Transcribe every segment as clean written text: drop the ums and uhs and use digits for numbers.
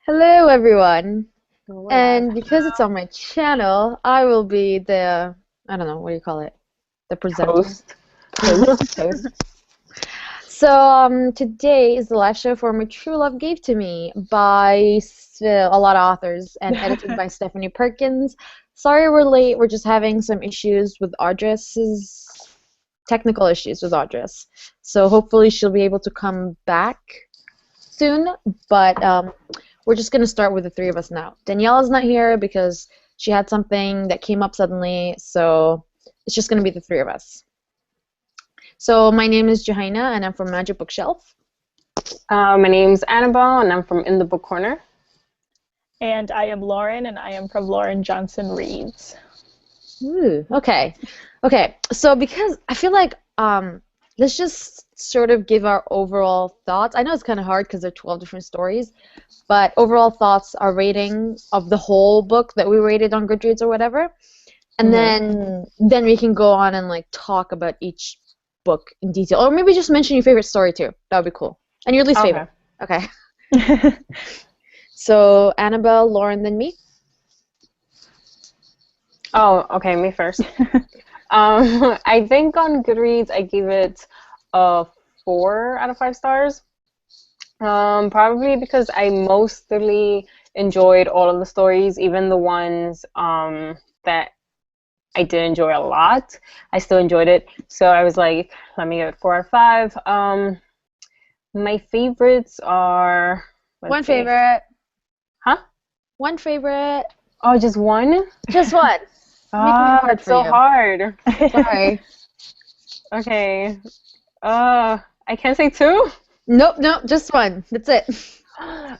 Hello, everyone. Hola. And because it's on my channel, I will be I don't know, what do you call it? The presenter. Host. Host. So, today is the live show for My True Love Gave to Me by a lot of authors and edited by Stephanie Perkins. Sorry we're late. We're just having some issues with addresses, technical issues with address. So hopefully she'll be able to come back soon, but we're just going to start with the three of us now. Daniela's not here because she had something that came up suddenly, so it's just going to be the three of us. So my name is Johanna, and I'm from Magic Bookshelf. My name's Annabelle, and I'm from In the Book Corner. And I am Lauren, and I am from Lauren Johnson Reads. Ooh, okay. Okay, so because I feel like let's just sort of give our overall thoughts. I know it's kind of hard because there are 12 different stories, but overall thoughts, our rating of the whole book that we rated on Goodreads or whatever, and then we can go on and like talk about each book in detail, or maybe just mention your favorite story too. That would be cool, and your least favorite. Okay. So Annabelle, Lauren, then me. Oh, okay, me first. I think on Goodreads I gave it a 4 out of 5 stars. Probably because I mostly enjoyed all of the stories, even the ones that I did enjoy a lot. I still enjoyed it. So I was like, let me give it 4 out of 5. My favorites are... One favorite. Huh? One favorite. Oh, just one? Just one. It's so hard. Sorry. Okay. I can't say 2? Nope, just one. That's it.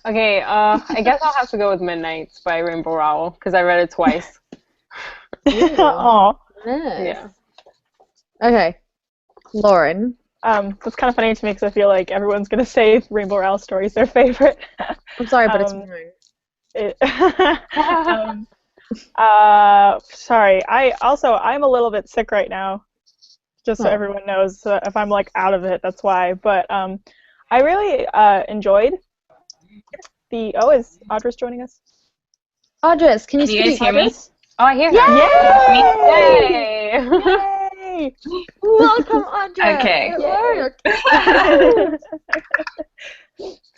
Okay, I guess I'll have to go with Midnights by Rainbow Rowell, because I read it twice. Aw. Nice. Yeah. Okay. Lauren. That's kind of funny to me because I feel like everyone's going to say Rainbow Rowell story is their favorite. I'm sorry, but it's mine. Sorry. I'm a little bit sick right now, just so everyone knows. So if I'm like out of it, that's why. But I really enjoyed the. Oh, is Audrey's joining us? Audrey, can you Can you guys speak? hear me? Oh, I hear Yay! her. Yay! Welcome, Audrey. Okay.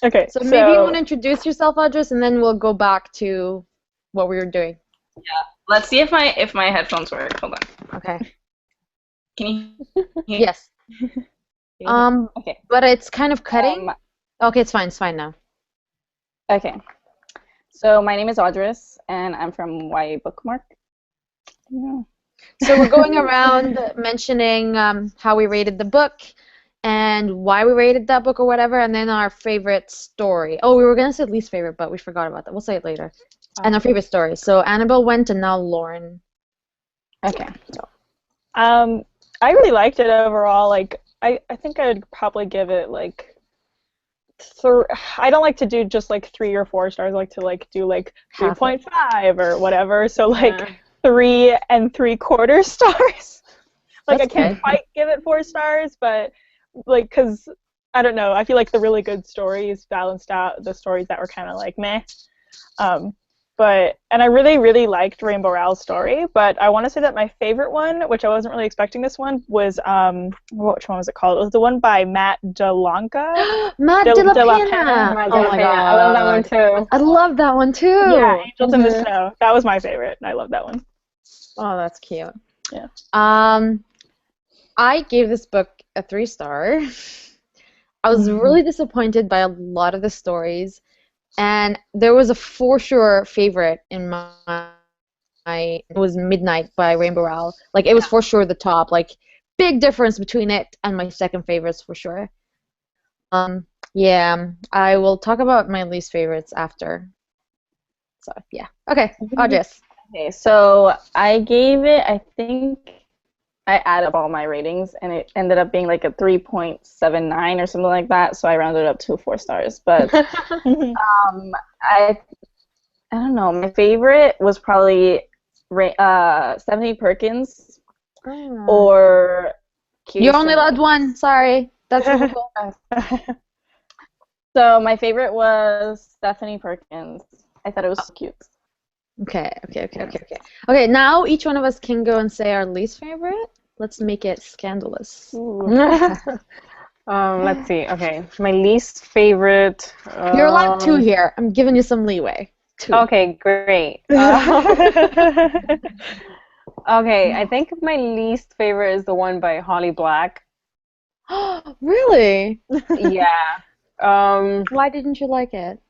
Okay. So maybe you want to introduce yourself, Audrey, and then we'll go back to what we were doing. Yeah. Let's see if my headphones work. Hold on. Okay. Can you? Yes. Okay. But it's kind of cutting. Okay, it's fine. It's fine now. Okay. So my name is Audris, and I'm from YA Bookmark. Yeah. So we're going around mentioning how we rated the book and why we rated that book or whatever, and then our favorite story. Oh, we were going to say least favorite, but we forgot about that. We'll say it later. And our favorite story. So Annabelle went, and now Lauren. Okay. So. I really liked it overall. Like, I think I'd probably give it like. I don't like to do just like 3 or 4 stars. I like to like do like 3.5 or whatever. So like 3 3/4 stars. Like I can't quite give it 4 stars, but like because I don't know. I feel like the really good stories balanced out the stories that were kind of like meh. And I really, really liked Rainbow Rowell's story, but I want to say that my favorite one, which I wasn't really expecting this one, was, which one was it called? It was the one by Matt DeLanca. Matt De La Pena. Oh my god. I love that one too. I love that one too. Yeah, Angels in the Snow. That was my favorite. I love that one. Oh, that's cute. Yeah. I gave this book a 3-star. I was really disappointed by a lot of the stories. And there was a for sure favorite in it was Midnight by Rainbow Rowell. Like, it was for sure the top. Like, big difference between it and my second favorites for sure. Yeah, I will talk about my least favorites after. So, yeah. Okay, Audrey. Okay, so I gave it, I think, I added up all my ratings, and it ended up being like a 3.79 or something like that, so I rounded up to 4 stars. But I don't know, my favorite was probably Stephanie Perkins or You only allowed one, sorry. That's really cool. So my favorite was Stephanie Perkins. I thought it was cute. Okay. Okay, now each one of us can go and say our least favorite. Let's make it scandalous. Let's see. Okay, my least favorite. You're allowed 2 here. I'm giving you some leeway. 2. Okay, great. Okay, I think my least favorite is the one by Holly Black. Really? Yeah. Why didn't you like it?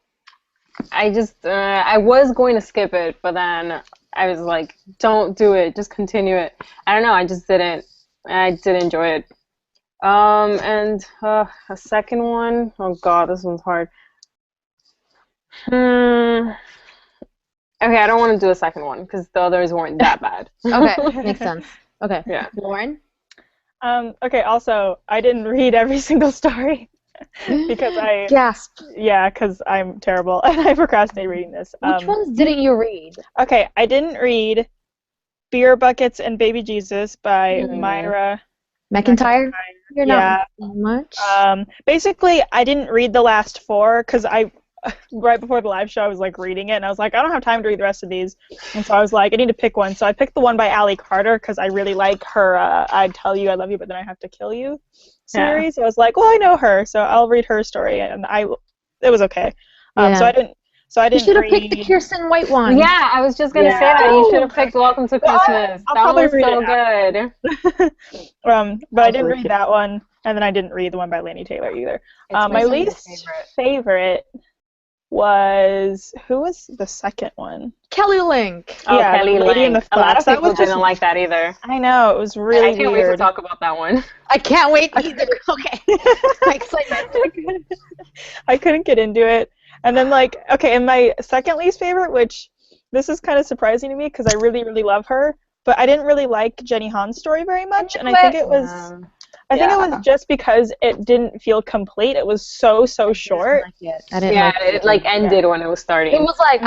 I just I was going to skip it, but then I was like, don't do it, just continue it. I don't know, I just didn't. I did enjoy it. And a second one, oh god, this one's hard. Okay, I don't want to do a second one because the others weren't that bad. Okay, makes sense. Okay. Yeah. Lauren? Okay, also, I didn't read every single story because Gasp. yeah, because I'm terrible and I procrastinate reading this. Which ones didn't you read? Okay, I didn't read Beer Buckets and Baby Jesus by Myra McIntyre? You're Yeah. not much. Basically, I didn't read the last 4 because right before the live show, I was like reading it and I was like, I don't have time to read the rest of these. And so I was like, I need to pick one. So I picked the one by Allie Carter because I really like her I'd Tell You I Love You, but then I have to kill you series. So I was like, well, I know her, so I'll read her story. And it was okay. So I didn't you should have read... picked the Kirsten White one. Yeah, I was just gonna say that. You should have picked Welcome to Christmas. I'll That was probably so read good. But I didn't read that one, and then I didn't read the one by Laini Taylor either. My least favorite was, who was the second one? Kelly Link. Oh, Yeah, Kelly Lady in Link. the A lot of Flats. That people was just- didn't like that either. I know, it was really I can't wait to weird. talk about that one. I can't wait either. Okay. My excitement. I couldn't get into it. And then, and my second least favorite, which this is kind of surprising to me because I really, really love her, but I didn't really like Jenny Han's story very much, and I think it was... I think it was just because it didn't feel complete. It was so short. I didn't like it. It ended when it was starting. It was like,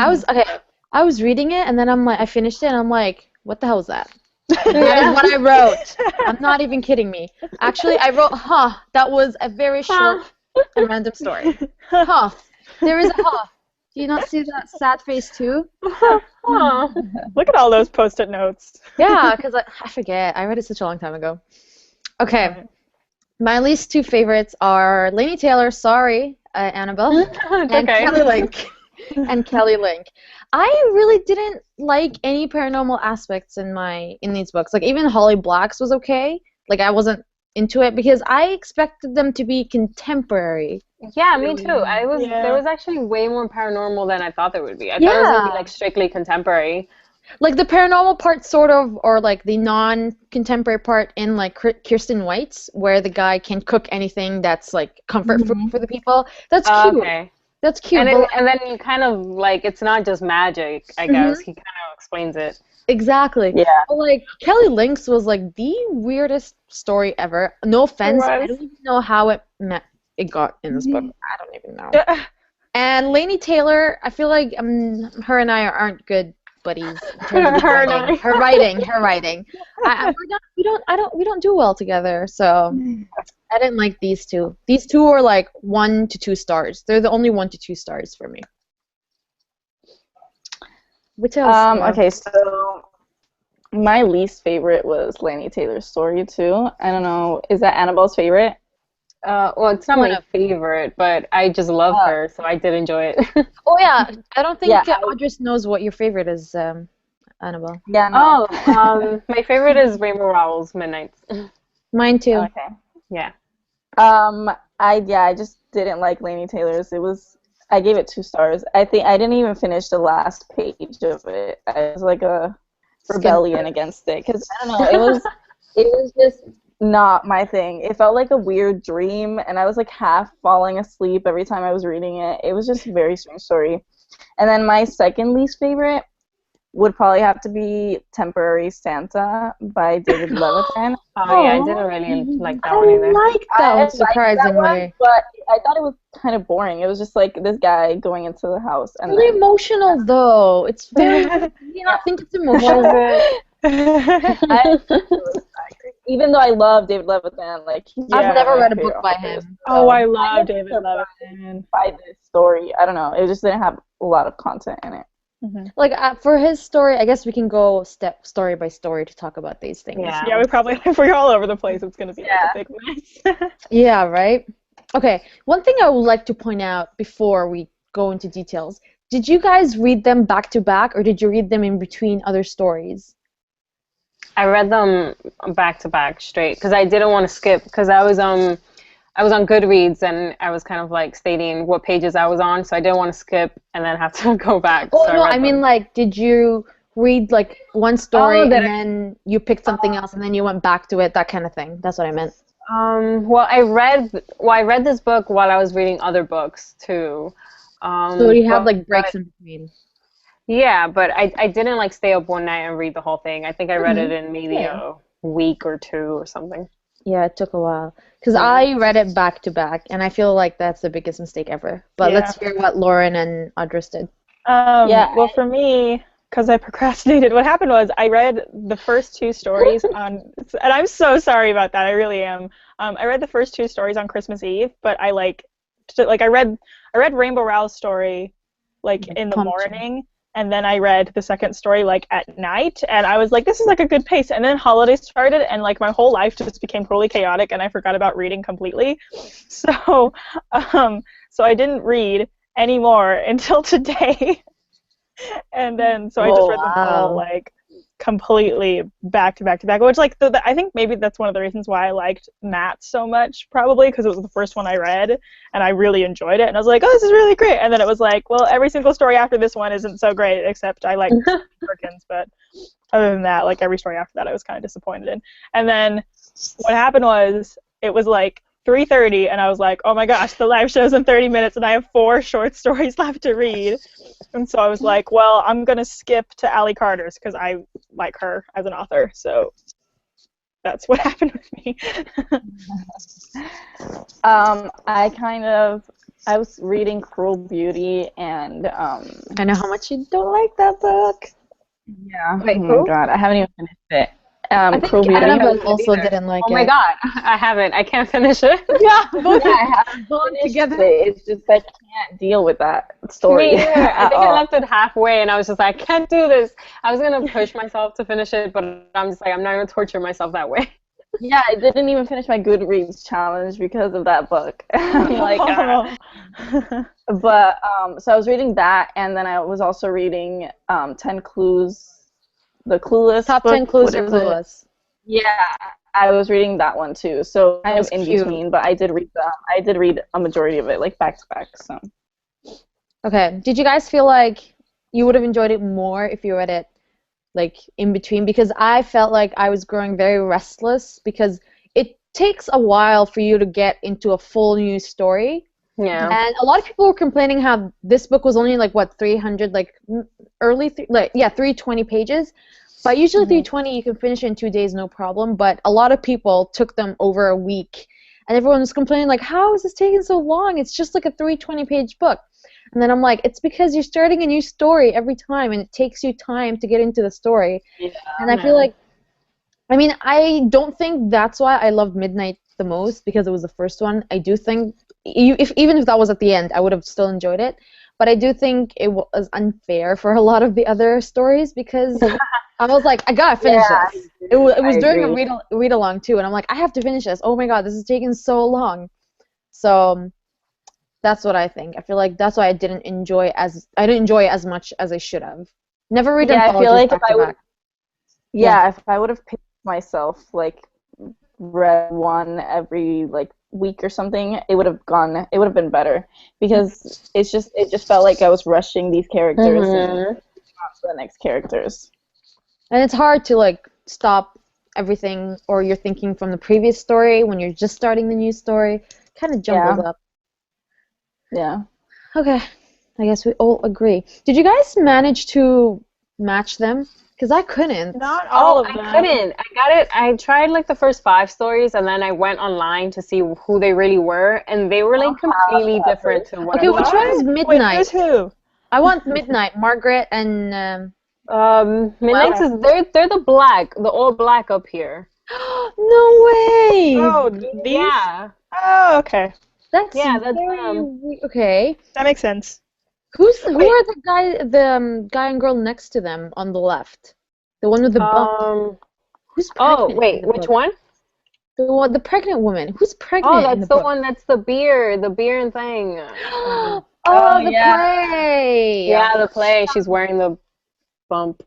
I was reading it, and then I finished it, and I'm like, what the hell is that? That is what I wrote. I'm not even kidding me. Actually, I wrote, that was a very short and random story. There is a Do you not see that sad face too? Look at all those post-it notes. Yeah, because I forget. I read it such a long time ago. Okay. My least 2 favorites are Laini Taylor, sorry, Annabelle, and Kelly Link. I really didn't like any paranormal aspects in these books. Like, even Holly Black's was okay. Like, I wasn't into it because I expected them to be contemporary. Yeah, me too. There was actually way more paranormal than I thought there would be. I thought it was gonna be like strictly contemporary. Like the paranormal part, sort of, or like the non-contemporary part in like Kirsten White's, where the guy can cook anything that's like comfort food for the people. That's cute. Okay. That's cute. And then you kind of like, it's not just magic, I guess. He kind of explains it. Exactly. Yeah. But, like, Kelly Link's was like the weirdest story ever. No offense, I don't even know how it got in this book. I don't even know. And Laini Taylor, I feel like her and I aren't good buddies. Her writing. We don't do well together. So I didn't like these 2. These 2 are like 1 to 2 stars. They're the only 1 to 2 stars for me. Which else? Okay, so my least favorite was Laini Taylor's story too. I don't know. Is that Annabelle's favorite? Well, it's not my favorite, but I just love her, so I did enjoy it. Oh yeah, I don't think Audrey knows what your favorite is, Annabelle. Yeah. No. My favorite is Rainbow Rowell's Midnights. Mine too. Okay. Yeah. I just didn't like Laini Taylor's. I gave it 2 stars. I think I didn't even finish the last page of it. I was like a rebellion against it because I don't know. It was just not my thing. It felt like a weird dream, and I was like half falling asleep every time I was reading it. It was just a very strange story. And then my second least favorite would probably have to be Temporary Santa by David Levitan. Oh yeah, I didn't really like that one either. I like that one, surprisingly. But I thought it was kind of boring. It was just like this guy going into the house. And really emotional, though. It's very... Do you not think it's emotional? even though I love David Levitan, like he's I've never my read a favorite book by author, him. Oh, I so love was David surprised Levitan. by this story. I don't know. It just didn't have a lot of content in it. Like for his story, I guess we can go story by story to talk about these things. Yeah, we probably, if we're all over the place, it's going to be like a big mess. Yeah, right? Okay, one thing I would like to point out before we go into details, did you guys read them back to back, or did you read them in between other stories? I read them back to back straight because I didn't want to skip because I was on Goodreads and I was kind of like stating what pages I was on, so I didn't want to skip and then have to go back. Oh, so no, I I mean, them. like, did you read, like, one story and that then you picked something else and then you went back to it, that kind of thing? That's what I meant. Well, I read this book while I was reading other books too. So you have, like, breaks in between. Yeah, but I didn't like stay up one night and read the whole thing. I think I read it in maybe a week or two or something. Yeah, it took a while. Because I read it back to back, and I feel like that's the biggest mistake ever. But let's hear what Lauren and Audris did. Well, for me, because I procrastinated, what happened was I read the first two stories on, and I'm so sorry about that, I really am. I read the first two stories on Christmas Eve, but I read Rainbow Rowell's story like in the morning, and then I read the second story like at night, and I was like, this is like a good pace. And then holidays started, and like my whole life just became totally chaotic, and I forgot about reading completely. So I didn't read anymore until today. And then so I just read them all like completely back to back to back, which like I think maybe that's one of the reasons why I liked Matt so much, probably because it was the first one I read and I really enjoyed it, and I was like, oh, this is really great. And then it was like, well, every single story after this one isn't so great, except I like Perkins, but other than that, like every story after that I was kind of disappointed in. And then what happened was it was like 3:30 and I was like, oh my gosh, the live show's in 30 minutes and I have 4 short stories left to read. And so I was like, well, I'm going to skip to Allie Carter's because I like her as an author. So that's what happened with me. I was reading Cruel Beauty, and I know how much you don't like that book. Yeah. Wait, oh my god, I haven't even finished it. I Cruel think Beauty. Annabelle also didn't like it. Oh my god, I haven't. I can't finish it. Yeah, both I haven't finished together. it. It's just I can't deal with that story. Me either. I at think all. I left it halfway and I was just like, I can't do this. I was going to push myself to finish it, but I'm just like, I'm not going to torture myself that way. Yeah, I didn't even finish my Goodreads challenge because of that book. I'm like, But so I was reading that, and then I was also reading 10 Clues, the Clueless Top book. 10 Clues What are is it? Clueless. Yeah, I was reading that one too. So kind of That's in cute. between, but I did read a majority of it like back to back. So Okay, did you guys feel like you would have enjoyed it more if you read it like in between? Because I felt like I was growing very restless because it takes a while for you to get into a full new story. Yeah. And a lot of people were complaining how this book was only like 300 320 pages. But usually 320 you can finish in 2 days no problem, but a lot of people took them over a week. And everyone was complaining like, how is this taking so long? It's just like a 320-page book. And then I'm like, it's because you're starting a new story every time and it takes you time to get into the story. yeah, And I feel like, I mean, I don't think that's why I loved Midnight the most, because it was the first one. I do think, even if that was at the end, I would have still enjoyed it. But I do think it was unfair for a lot of the other stories because I was like, I gotta finish this. It was during a read along too, and I'm like, I have to finish this. Oh my god, this is taking so long. So that's what I think. I feel like that's why I didn't enjoy it as much as I should have. Never read anthologies I feel like back if to I would, back. if I would have paced myself like read one every like week or something, it would have been better, because it just felt like I was rushing these characters and on to the next characters. And it's hard to like stop everything or you're thinking from the previous story when you're just starting the new story. Kind of jumbles up. Yeah. Okay, I guess we all agree. Did you guys manage to match them? Because I couldn't. Not all of them. I couldn't. I got it. I tried like the first 5 stories, and then I went online to see who they really were, and they were like completely different to what Okay, I which thought. one is Midnight? Wait, who's who? I want Midnight. Margaret and Midnight is they're the all black up here. No way! Oh, these? Yeah. Oh, okay. That's Yeah, that's very okay. That makes sense. Who Wait. are the guy and girl next to them on the left? The one with the bump. Who's pregnant Oh, in wait, the which book? one? The pregnant woman. Who's Oh, pregnant in that's the the book? one. That's the beer and thing. Oh, the yeah. play. Yeah, the play. She's wearing the bump.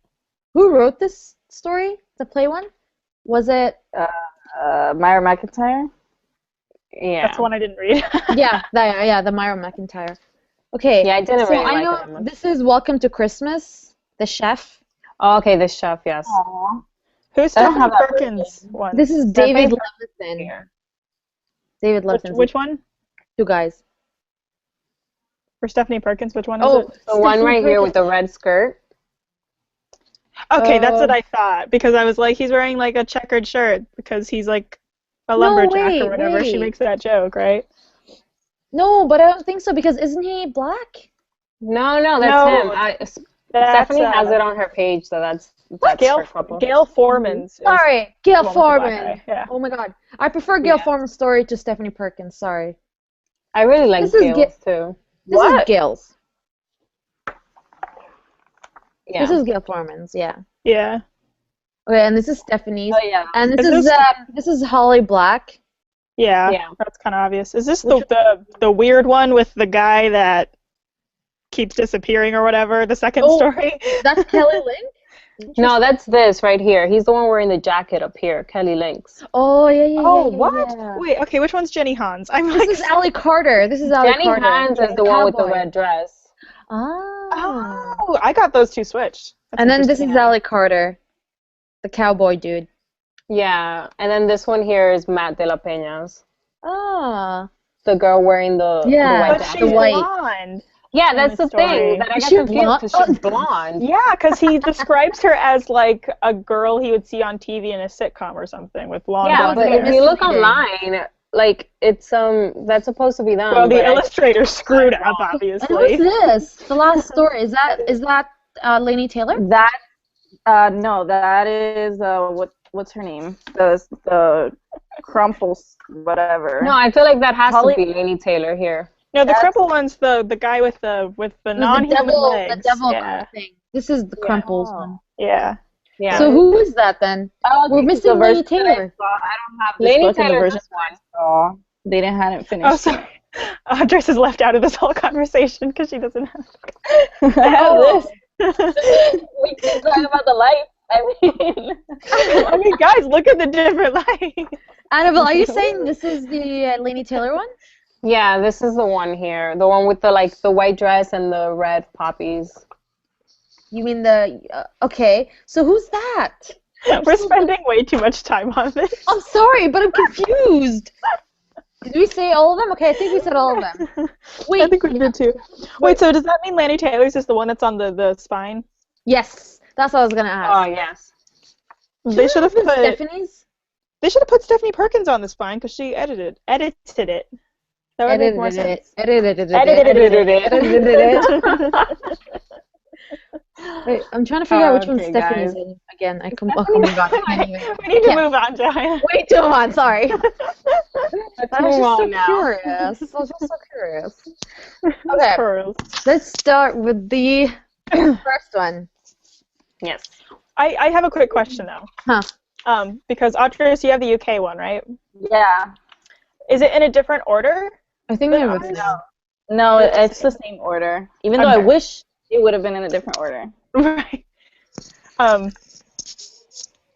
Who wrote this story? The play one? Was it? Myra McIntyre. Yeah. That's the one I didn't read. Yeah, the Myra McIntyre. Okay. Yeah, I didn't so really I like know it that much. this is Welcome to Christmas. The chef. Oh, okay, the chef, yes. Aww. Who's I don't Stephanie have that Perkins one? This is David think- Levison. Here. David Levison. Which one? Two guys. For Stephanie Perkins, which one is Oh, it? The one Stephanie right here Perkins. with the red skirt. Okay, that's what I thought. Because I was like, he's wearing like a checkered shirt because he's like a lumberjack or whatever. She wait. makes that joke, right? No, but I don't think so because isn't he black? No, that's No, him. That's, Stephanie has it on her page, so that's her couple. Gail Foreman's. is Sorry, the Gail one with the black Foreman. eye, yeah. Oh my God, I prefer Gail Yeah. Foreman's story to Stephanie Perkins. Sorry, I really like This is Gail's too. this is Gail's. Yeah. This is Gail Foreman's. Yeah. Yeah. Okay, and this is Stephanie's. Oh yeah. And Is this- this is Holly Black. Yeah. Yeah. That's kind of obvious. Is this the weird one with the guy that keeps disappearing or whatever? The second story? That's Kelly Link. No, that's this right here. He's the one wearing the jacket up here, Kelly Lynx. Oh yeah. Oh, yeah, what? yeah. Wait, okay, which one's Jenny Hans? I'm This like, is Allie Carter. This is Allie Jenny Carter. Hans is the one with the Cowboy. red dress. Oh. oh, I got those two switched. That's And then this interesting. is Allie Carter, the cowboy dude. Yeah, and then this one here is Matt de la Peña's. Ah. The girl wearing the Yeah. white But jacket. she's The white. blonde. Yeah, in that's the the story. thing that I Is got she confused blonde? because she's blonde. Yeah, because he describes her as like a girl he would see on TV in a sitcom or something with long Yeah, blonde but hair. if you look misleading. online, like it's that's supposed to be them. Well, the but I- illustrator screwed up, And obviously. who's this? The last story. Is that Lainey Taylor? That no, that is what's her name? The Crumples whatever. No, I feel like that has Holly- to be Lainey Taylor here. No, the That's- crumple one's the guy with the non-human legs. The devil yeah. thing. This is the Crumples Oh. one. Yeah. Yeah. So who is that then? Oh, We're this is missing the Lainey version that I Taylor. saw. I don't have this Lainey book in the Taylor, version this one. I saw. They hadn't finished. Oh, sorry. Dress is left out of this whole conversation because she doesn't have. I have Oh. this. We can talk about the light. I mean, guys, look at the different light. Annabelle, are you saying this is the Lainey Taylor one? Yeah, this is the one here. The one with the white dress and the red poppies. You mean the okay? So who's that? We're spending way too much time on this. I'm sorry, but I'm confused. Did we say all of them? Okay, I think we said all of them. Wait, I think we did too. Wait, so does that mean Lainey Taylor's is the one that's on the spine? yes, that's what I was gonna Oh ask. yes. They should have put Stephanie's. They should have put Stephanie Perkins on the spine because she edited it. That would make more sense. Edited it. Wait, I'm trying to figure out which one Okay, Stephanie's guys. in. Again, oh my god, I can't even. We need to Yeah. move on, Diana. Wait, too on. Sorry. Let's I was move just so on now. curious. I was just so curious. Okay, Pearls. let's start with the first one. Yes. I I have a quick question though. Huh. Because Autris, you have the UK one, right? Yeah. Is it in a different order? I think But there was ours- No, it's the same order. Even though I Okay. wish it would have been in a different order. Right.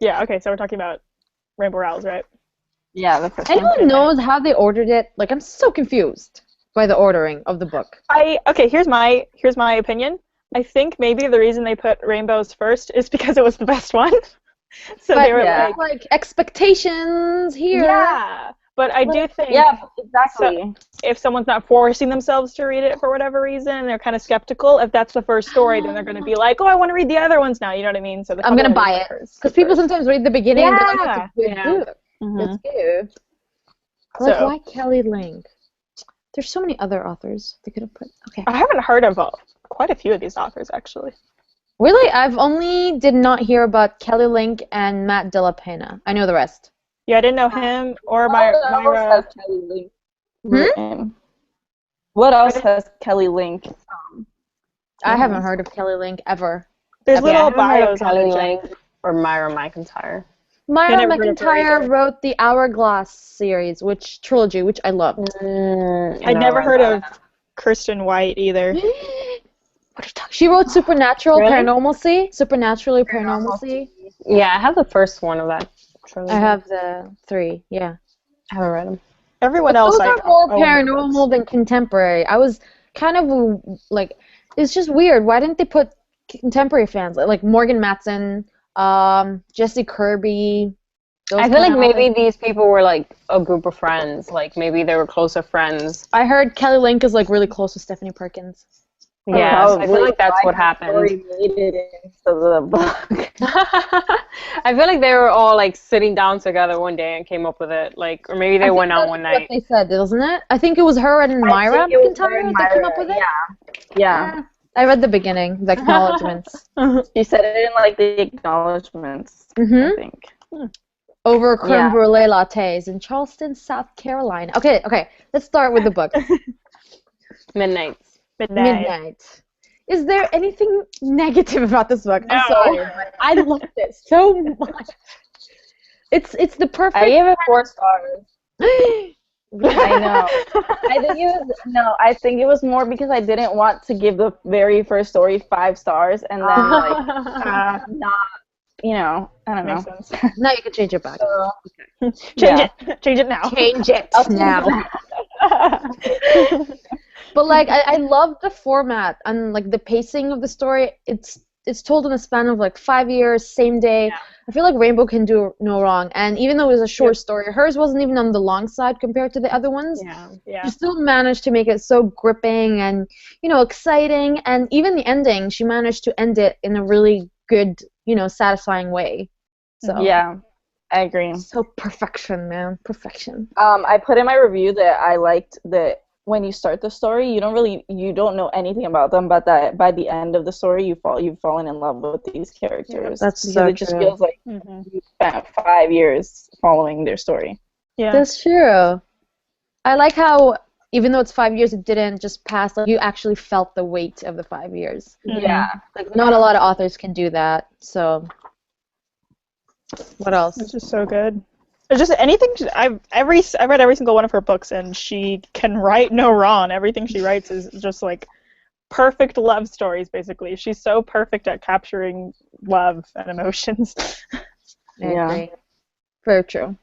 Yeah. Okay. So we're talking about Rainbow Rowell's, right? Yeah, the first one. Anyone knows how they ordered it? Like, I'm so confused by the ordering of the book. Okay. Here's my opinion. I think maybe the reason they put Rainbows first is because it was the best one. So But they were yeah. like, expectations here. yeah. But I do think Yeah, exactly. if someone's not forcing themselves to read it for whatever reason and they're kind of skeptical, if that's the first story, then they're going to be like, oh, I want to read the other ones now. You know what I mean? So I'm gonna buy it because people sometimes read the beginning and they're like, Yeah. "That's a good Yeah. book. Mhm. It's good." Like, So- why Kelly Link? There's so many other authors they could have put. Okay. I haven't heard of quite a few of these authors, actually. Really, I've only did not hear about Kelly Link and Matt De La Pena. I know the rest. Yeah, I didn't know him or What else Myra. has Kelly Link written? What else has Kelly Link? I haven't heard of Kelly Link ever. There's Yeah, I little haven't heard of bios on Kelly the Link chat. or Myra McIntyre. Myra never heard of her McIntyre either. wrote the Hourglass series, which I loved. I'd never heard of Kristen White either. What are you talking? She wrote Supernatural Really? Paranormalcy. Supernaturally Paranormalcy. Yeah, I have the first one of that trilogy. I have the 3. Yeah. I haven't read them. Everyone But else those I are more own their paranormal than contemporary. I was kind of like, it's just weird. Why didn't they put contemporary fans like Morgan Matson, Jesse Kirby? I feel like maybe these people were like a group of friends. Like maybe they were closer friends. I heard Kelly Link is like really close with Stephanie Perkins. Yeah, so I feel like that's what happened. Story made it into the book. I feel like they were all like sitting down together one day and came up with it. Like, or maybe they went out one night. What they said, wasn't it? I think it was her and Myra McIntyre that came up with it. Yeah. I read the beginning, the acknowledgements. She said it in like the acknowledgements, I think. Over creme brulee lattes in Charleston, South Carolina. Okay, let's start with the book. Midnight. Is there anything negative about this book? No. I'm sorry, but I loved it so much. It's the perfect. I gave it 4 stars. I know. I think it was more because I didn't want to give the very first story 5 stars and then like not, I don't know. Makes sense. Now you can change it back. Change it now. Change it now. But like I love the format and like the pacing of the story. It's told in a span of like 5 years, same day. Yeah. I feel like Rainbow can do no wrong. And even though it was a short story, hers wasn't even on the long side compared to the other ones. Yeah. She still managed to make it so gripping and exciting. And even the ending, she managed to end it in a really good, satisfying way. So yeah, I agree. So perfection, man, perfection. I put in my review that I liked that when you start the story, you don't know anything about them, but that by the end of the story, you've fallen in love with these characters. That's because so it just feels like you spent 5 years following their story. Yeah, that's true. I like how even though it's 5 years, it didn't just pass. Like you actually felt the weight of the 5 years. Yeah, like not a lot of authors can do that. So, what else? It's just so good. It's just anything. I read every single one of her books, and she can write no wrong. Everything she writes is just like perfect love stories. Basically, she's so perfect at capturing love and emotions. I agree. Very true.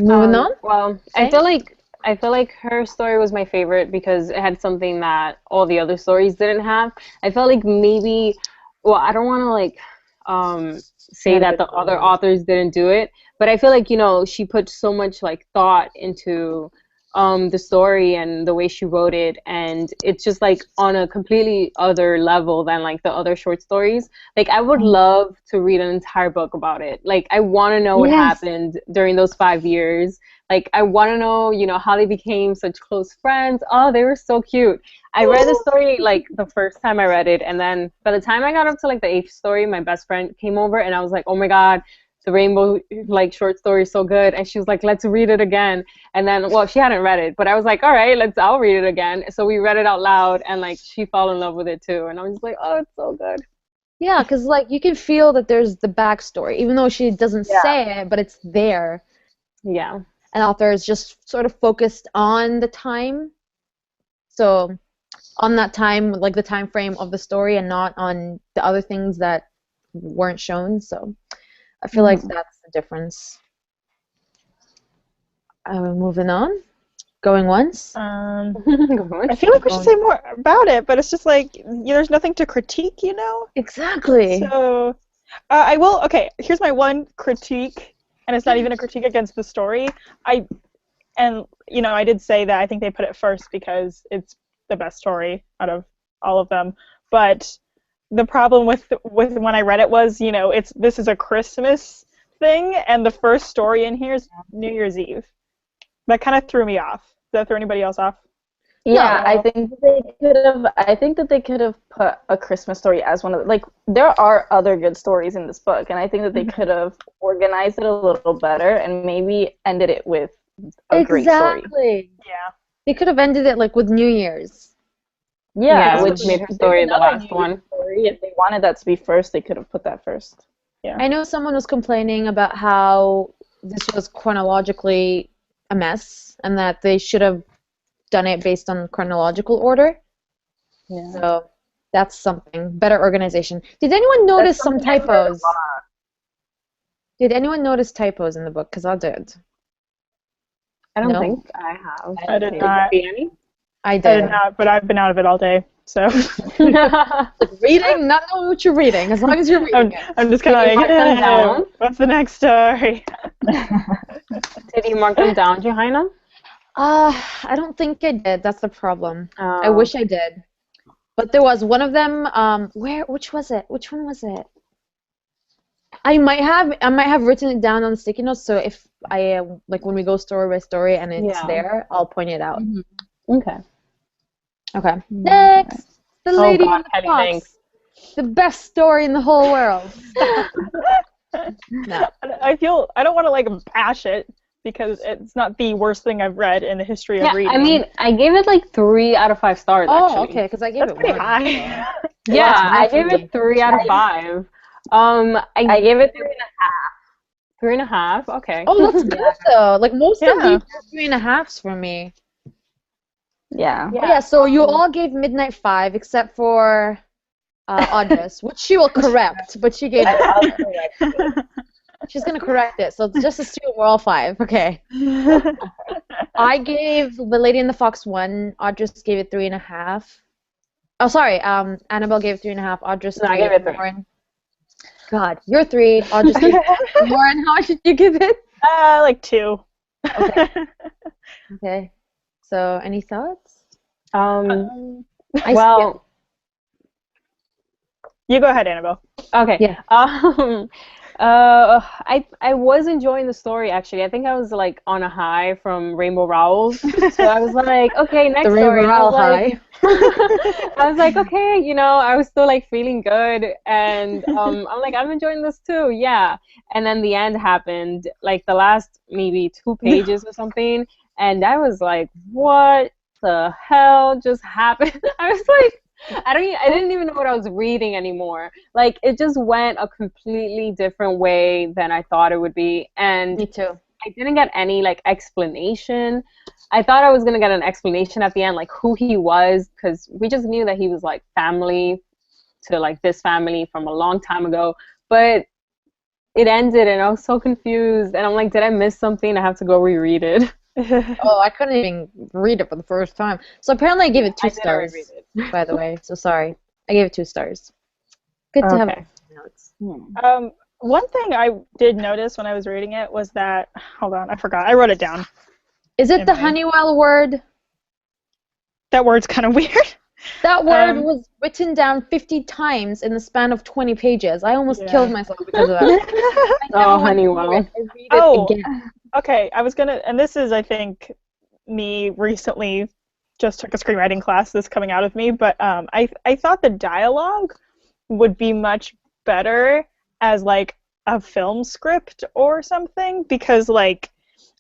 Moving on. Well, I feel like her story was my favorite because it had something that all the other stories didn't have. I felt like maybe, I don't want to like say that the other authors didn't do it, but I feel like she put so much like thought into the story and the way she wrote it, and it's just like on a completely other level than like the other short stories. Like I would love to read an entire book about it. Like I want to know what happened during those 5 years. Like I want to know, how they became such close friends. Oh, they were so cute. I read the story like the first time I read it, and then by the time I got up to like the 8th story, my best friend came over and I was like, oh my god, the Rainbow like short story is so good, and she was like, let's read it again. And then she hadn't read it, but I was like, all right, I'll read it again. So we read it out loud, and like she fell in love with it too, and I was just like, oh, it's so good. Yeah, because like you can feel that there's the backstory, even though she doesn't say it, but it's there. Yeah. And author is just sort of focused on the time. So on that time, like the time frame of the story, and not on the other things that weren't shown. So I feel like that's the difference. Moving on. Going once. I feel like we should say more about it, but it's just like there's nothing to critique, Exactly. So I will. Okay, here's my one critique, and it's not even a critique against the story. I did say that I think they put it first because it's the best story out of all of them. But the problem with when I read it was, this is a Christmas thing, and the first story in here is New Year's Eve. That kind of threw me off. Does that throw anybody else off? Yeah, No. I think they could have. I think that they could have put A Christmas Story as one of the, like. There are other good stories in this book, and I think that they could have organized it a little better and maybe ended it with a great story. Exactly. Yeah. They could have ended it like with New Year's. Yeah, which made her there's story the another last New one. Year's story. If they wanted that to be first, they could have put that first. Yeah. I know someone was complaining about how this was chronologically a mess and that they should have done it based on chronological order. Yeah. So that's something. Better organization. Did anyone notice some typos? Did anyone notice typos in the book? Because I did. I don't No? think I have. I did Did not. you see any? I I did. did not, but I've been out of it all day, so Like reading, not knowing what you're reading, as long as you're reading it. I'm just kind of Did you like, mark them down? what's the next story? Did you mark them down, Johanna? I don't think I did. That's the problem. I Oh. wish I did. But there was one of them, which was it? Which one was it? I might have written it down on the sticky notes, so if I like when we go story by story and it's Yeah. there, I'll point it out. Okay. Okay. Next, The Lady God, and the Kelly, Fox. thanks. The best story in the whole world. No. I don't want to like bash it because it's not the worst thing I've read in the history of Yeah, reading. I mean, I gave it like 3 out of 5 stars. Oh, actually. okay, because I gave that's it pretty 1. high. Yeah, That's high I gave for it me. 3 out of 5. I gave it 3.5. Okay. Oh, that's good though. Like most of Yeah. these are 3.5s for me. Yeah. Oh, yeah, so you all gave Midnight 5 except for Audrey's, which she will correct, but she gave it. She's gonna correct it, so just assume we're all 5. Okay. I gave The Lady and the Fox 1. Audrey's gave it 3.5. Oh, sorry. Annabelle gave it 3.5. Audrey's No, I 3. gave it 3. Lauren. God, you're 3. Audrey's 3. Lauren, how much did you give it? Like 2. Okay. Okay. So, any thoughts? Well, You go ahead, Annabelle. okay. Yeah. I was enjoying the story actually. I think I was like on a high from Rainbow Rowell, so I was like, okay, next The story. Rainbow And I was Rowell like, I was like, okay, you know, I was still like feeling good, and I'm like, I'm enjoying this too, yeah. And then the end happened, like the last maybe 2 pages or something, and I was like, what the hell just happened? I was like, I didn't even know what I was reading anymore. Like it just went a completely different way than I thought it would be, and Me too. I didn't get any like explanation. I thought I was gonna get an explanation at the end, like who he was, because we just knew that he was like family to like this family from a long time ago. But it ended, and I was so confused, and I'm like, did I miss something? I have to go reread it. Oh, I couldn't even read it for the first time. So apparently I gave it 2 I didn't stars, reread it. by the way. So sorry. I gave it 2 stars. Good to have Okay. notes. One thing I did notice when I was reading it was that, hold on, I forgot. I wrote it down. Is it the Okay. Honeywell word? That word's kind of weird. That word was written down 50 times in the span of 20 pages. I almost killed myself because of that. I never Oh, went Honeywell. through it. I read it Oh. again. Okay, I was gonna, and this is, I think, me recently just took a screenwriting class. This coming out of me, but I thought the dialogue would be much better as like a film script or something, because like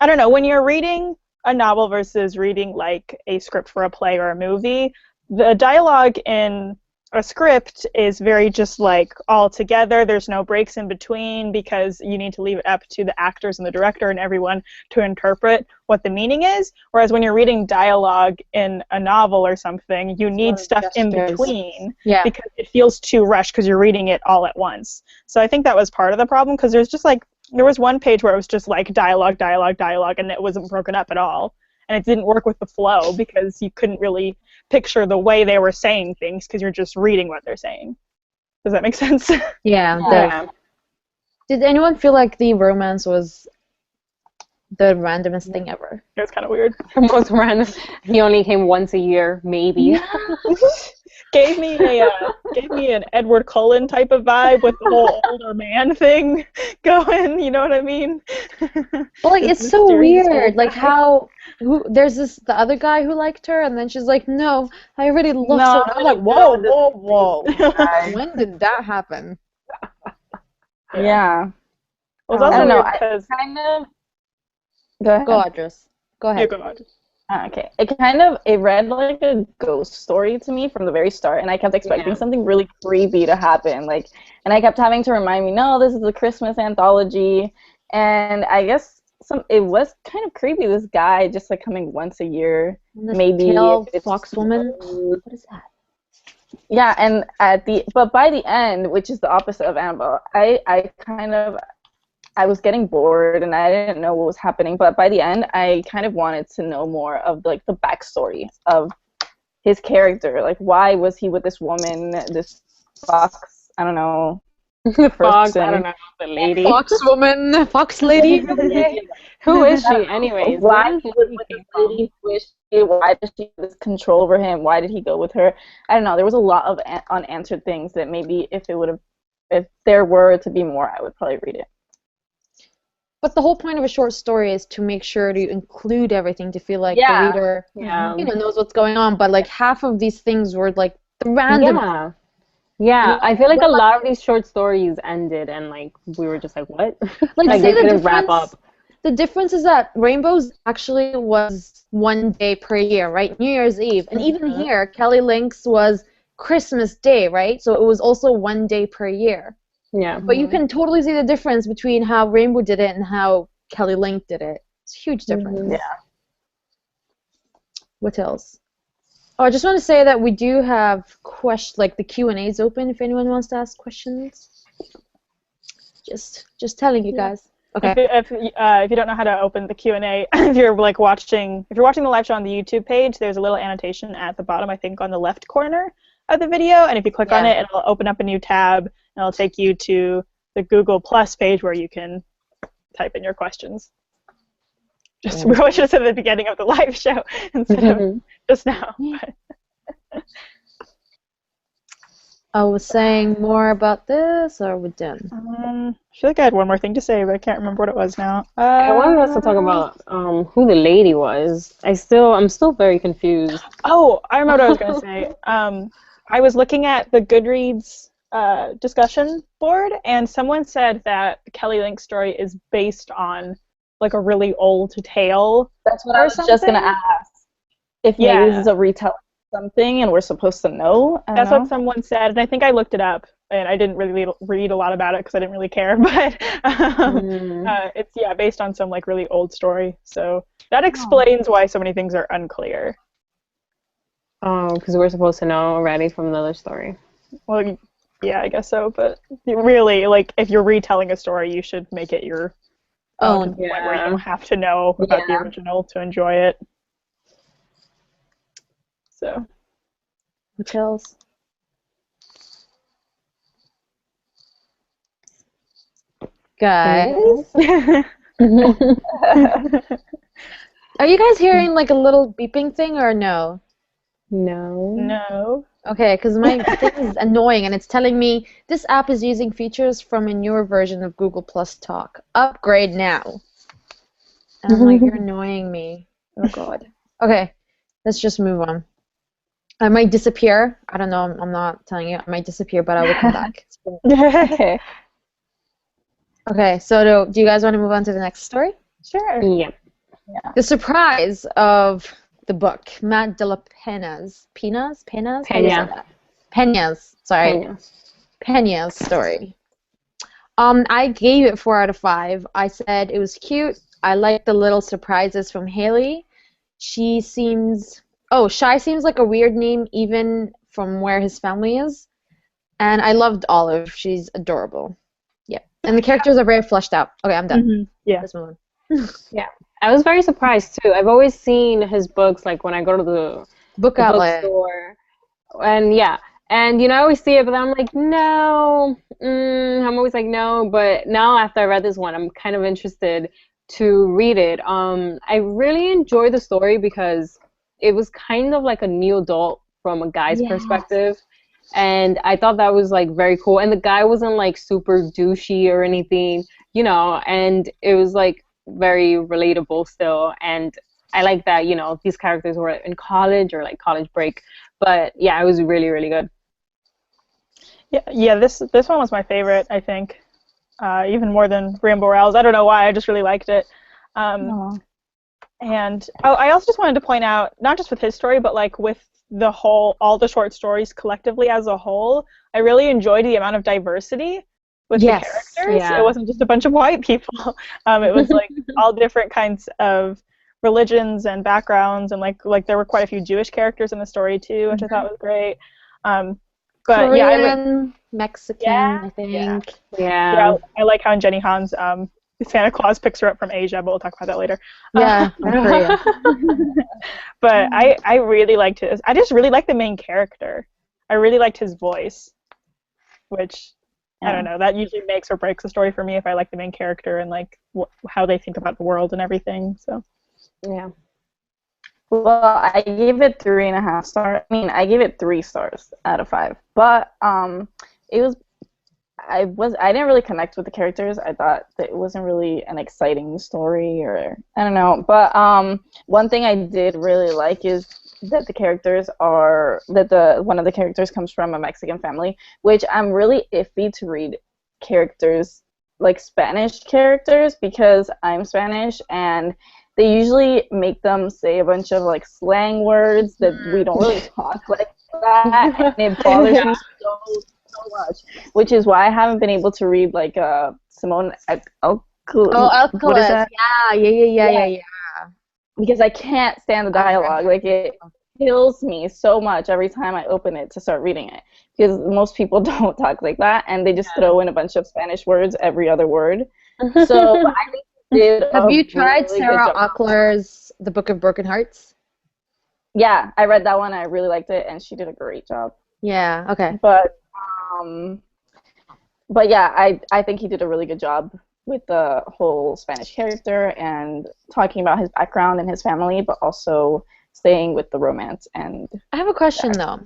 I don't know, when you're reading a novel versus reading like a script for a play or a movie, the dialogue in a script is very just like all together. There's no breaks in between because you need to leave it up to the actors and the director and everyone to interpret what the meaning is. Whereas when you're reading dialogue in a novel or something, you need stuff in between because it feels too rushed because you're reading it all at once. So I think that was part of the problem, because there's just like, there was one page where it was just like dialogue, and it wasn't broken up at all. And it didn't work with the flow because you couldn't really picture the way they were saying things because you're just reading what they're saying. Does that make sense? Yeah. Did anyone feel like the romance was the randomest thing ever? It was kind of weird. Most random. He only came once a year, maybe. Gave me an Edward Cullen type of vibe with the whole older man thing going. You know what I mean? Well, like it's so weird, like how there's the other guy who liked her, and then she's like, no, I already loved No, her. I'm like, whoa, whoa, whoa. When did that happen? Yeah. It was I also don't know. weird because Kind of. Go ahead. Go, Audress. Go ahead. go on. Okay. It read like a ghost story to me from the very start, and I kept expecting something really creepy to happen. Like, and I kept having to remind me, no, this is a Christmas anthology, and I guess it was kind of creepy. This guy just like coming once a year, maybe. Fox woman. What is that? Yeah, and but by the end, which is the opposite of Annabelle, I was getting bored and I didn't know what was happening. But by the end, I kind of wanted to know more of like the backstory of his character. Like, why was he with this woman, this fox? I don't know. Fox, I don't know, the lady. Fox woman, fox lady. Who is she, anyways? Why was with this lady? Why does she have this control over him? Why did he go with her? I don't know. There was a lot of unanswered things that maybe if there were to be more, I would probably read it. But the whole point of a short story is to make sure to include everything, to feel like the reader knows what's going on. But like half of these things were like the random. Yeah, I feel like a lot of these short stories ended and like we were just like, what? Like they didn't wrap up. The difference is that Rainbows actually was 1 day per year, right? New Year's Eve. And even here, Kelly Link's was Christmas Day, right? So it was also 1 day per year. Yeah. But you can totally see the difference between how Rainbow did it and how Kelly Link did it. It's a huge difference. Yeah. What else? Oh, I just want to say that we do have the Q&A's open if anyone wants to ask questions. Just telling you guys. Okay. If you don't know how to open the Q&A, if you're watching the live show on the YouTube page, there's a little annotation at the bottom, I think on the left corner of the video, and if you click on it, it'll open up a new tab, and it'll take you to the Google Plus page where you can type in your questions. We probably should have said at the beginning of the live show instead of just now. I was saying more about this, or are we done? I feel like I had one more thing to say, but I can't remember what it was now. I wanted us to talk about who the lady was. I'm still very confused. Oh, I remember what I was going to say. I was looking at the Goodreads discussion board, and someone said that Kelly Link's story is based on like a really old tale. That's what I was just going to ask. If maybe this is a retelling of something and we're supposed to know. That's what someone said, and I think I looked it up, and I didn't really read a lot about it because I didn't really care, but it's based on some like really old story. So that explains why so many things are unclear. Oh, because we're supposed to know already from another story. Well, yeah, I guess so, but really, like, if you're retelling a story, you should make it your own, where you don't have to know about the original to enjoy it. So. What else? Guys? Are you guys hearing like a little beeping thing or no? No. Okay, because my thing is annoying and it's telling me this app is using features from a newer version of Google Plus Talk. Upgrade now. And I'm like, you're annoying me. Oh god. Okay, let's just move on. I might disappear. I don't know. I'm not telling you. I might disappear, but I will come back. Okay. Okay, so do you guys want to move on to the next story? Sure. Yeah. The surprise of the book, Matt de la Pena's story. I gave it 4 out of 5. I said it was cute. I liked the little surprises from Haley. Shy seems like a weird name even from where his family is. And I loved Olive. She's adorable. Yeah. And the characters are very fleshed out. Okay, I'm done. Mm-hmm. Yeah. Let's move on. Yeah. I was very surprised too. I've always seen his books like when I go to the bookstore. And I always see it, but I'm like, no. I'm always like, no. But now after I read this one, I'm kind of interested to read it. I really enjoyed the story because it was kind of like a new adult from a guy's perspective. And I thought that was like very cool. And the guy wasn't like super douchey or anything, and it was like very relatable still. And I like that, these characters were in college or like college break. But yeah, it was really, really good. Yeah. This one was my favorite, I think, even more than Rainbow Rowell's. I don't know why. I just really liked it. And I also just wanted to point out, not just with his story, but like with all the short stories collectively as a whole, I really enjoyed the amount of diversity with the characters. Yeah. It wasn't just a bunch of white people. It was like all different kinds of religions and backgrounds, and like there were quite a few Jewish characters in the story too, which I thought was great. But Korean, Mexican, I think. Yeah. I like how in Jenny Han's Santa Claus picks her up from Asia, but we'll talk about that later. Yeah, Korea. But I really liked his. I just really liked the main character. I really liked his voice, which I don't know. That usually makes or breaks a story for me if I like the main character and like how they think about the world and everything. So yeah. Well, I gave it 3.5 stars. I mean, I gave it 3 stars out of 5. But it was. I didn't really connect with the characters. I thought that it wasn't really an exciting story, or I don't know. But one thing I did really like is that one of the characters comes from a Mexican family, which I'm really iffy to read characters like Spanish characters because I'm Spanish, and they usually make them say a bunch of like slang words that we don't really talk like that, and it bothers me so much, which is why I haven't been able to read like Simone Alcaraz. What is that? Yeah. Because I can't stand the dialogue. Like it kills me so much every time I open it to start reading it, because most people don't talk like that, and they just throw in a bunch of Spanish words every other word. So I think they did Have you tried really Sarah good job. Auckler's The Book of Broken Hearts? Yeah, I read that one. I really liked it, and she did a great job. Yeah. Okay. But yeah, I think he did a really good job with the whole Spanish character and talking about his background and his family, but also staying with the romance. And I have a question though.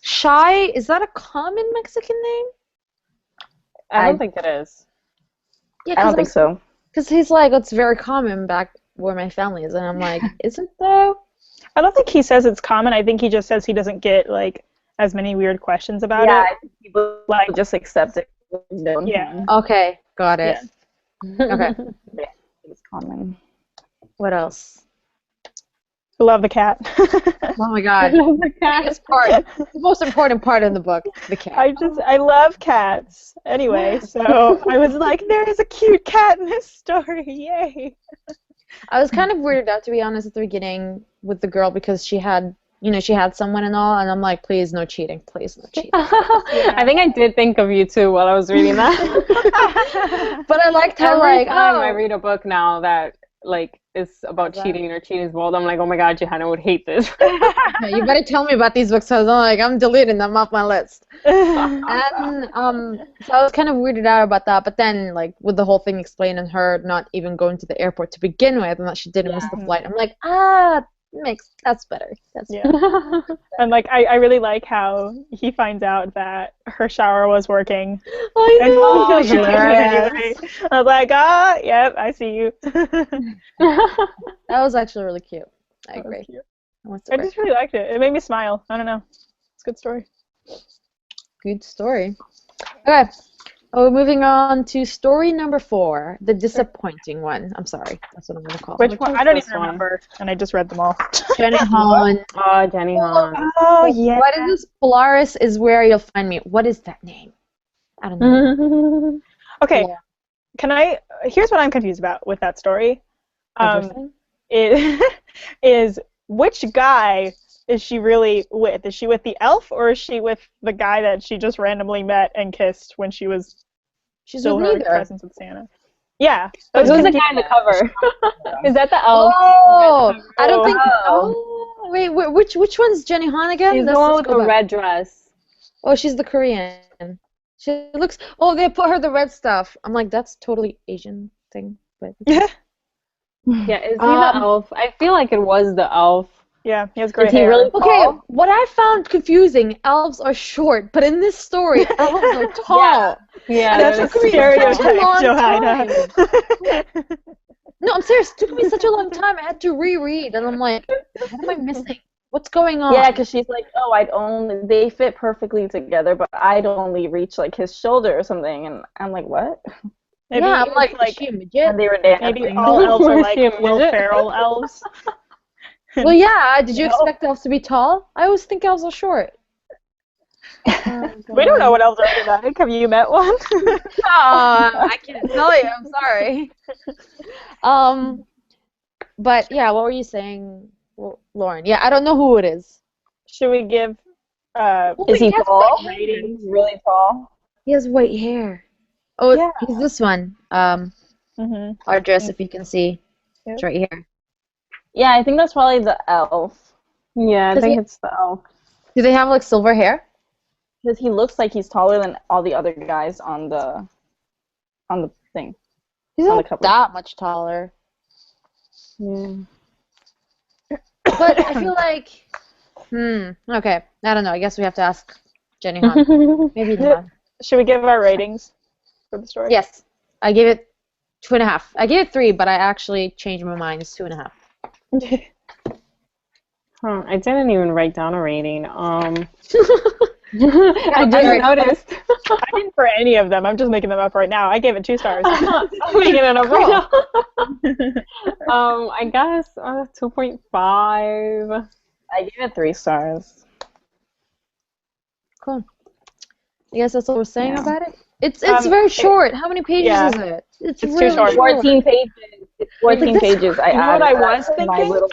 Shy, is that a common Mexican name? I don't think it is. Yeah, I don't think so. Because he's like, it's very common back where my family is, and I'm like, is it though? I don't think he says it's common. I think he just says he doesn't get like as many weird questions about it. I think people like just accept it. Yeah. Okay, got it. Yeah. Okay. Yeah, it's common. What else? I love the cat. Oh my god. The cat. This part, the most important part in the book, the cat. I love cats. Anyway, so I was like, there is a cute cat in this story. Yay. I was kind of weirded out, to be honest, at the beginning with the girl because she had someone and all, and I'm like, please, no cheating. Please, no cheating. I think I did think of you too while I was reading that. But I liked how, Every like, time I read a book now that like is about cheating or cheating's world, I'm like, oh my god, Johanna would hate this. you better tell me about these books, because I'm deleting them off my list. And so I was kind of weirded out about that, but then like with the whole thing explaining her not even going to the airport to begin with, and that she didn't miss the flight, I'm like, that's better. That's better. And like I really like how he finds out that her shower was working. I And know. she did it anyway. I was like, yep, I see you. That was actually really cute. I agree. I just really liked it. It made me smile. I don't know. It's a good story. Good story. Okay. Oh, moving on to story number 4, the disappointing one. I'm sorry, that's what I'm gonna call it. Which one? I don't even remember, and I just read them all. Jenny Han. Oh, Jenny Han. Oh yeah. What is this? Polaris is where you'll find me. What is that name? I don't know. Okay. Yeah. Can I? Here's what I'm confused about with that story. Everything? It is which guy is she really with? Is she with the elf, or is she with the guy that she just randomly met and kissed when she was still with her neither. presence with Santa? Yeah. Who's the guy in the cover? Is that the elf? Oh, I don't think. Oh, wait, which one's Jenny Han again? She's the one with the red dress. Oh, she's the Korean. She looks. Oh, they put her the red stuff. I'm like, that's totally Asian thing, but. Yeah. Yeah, is he the elf? I feel like it was the elf. Yeah, he has great Is he hair. really Okay, what I found confusing, elves are short, but in this story, elves are tall. Yeah, That's that a is stereotype, such a long Johanna. No, I'm serious. It took me such a long time. I had to reread, and I'm like, what am I missing? What's going on? Yeah, because she's like, oh, they fit perfectly together, but I'd only reach like his shoulder or something, and I'm like, what? Maybe yeah, I'm it's like, is she a midget? And they were dancing. maybe all elves are like She a Will midget? Ferrell elves. Well, yeah. Did you No. expect elves to be tall? I always think elves are short. We don't know what elves are like. Have you met one? I can't tell you. I'm sorry. But yeah, what were you saying, Lauren? Yeah, I don't know who it is. Should we give Is he has tall? white hair. He's really tall. He has white hair. Oh, Yeah. he's this one. Mhm. Our dress, if you can see, Yeah. it's right here. Yeah, I think that's probably the elf. Yeah, I 'Cause think he- it's the elf. Do they have like silver hair? Because he looks like he's taller than all the other guys on the thing. He's On the not cover. that much taller. Yeah. But I feel like, okay. I don't know. I guess we have to ask Jenny Han. Maybe not. Should we give our ratings for the story? Yes, I gave it 2.5. I gave it 3, but I actually changed my mind. It's 2.5. Huh, I didn't even write down a rating. I I just noticed. I didn't for any of them. I'm just making them up right now. I gave it 2 stars. I'm making it up right now. I guess 2.5. I gave it 3 stars. Cool. I guess that's all we're saying Yeah. about it. It's very short. How many pages yeah. is it? It's too really short. 14 pages. It's 14 Like this- pages. I You know what added I was that in my thinking? little-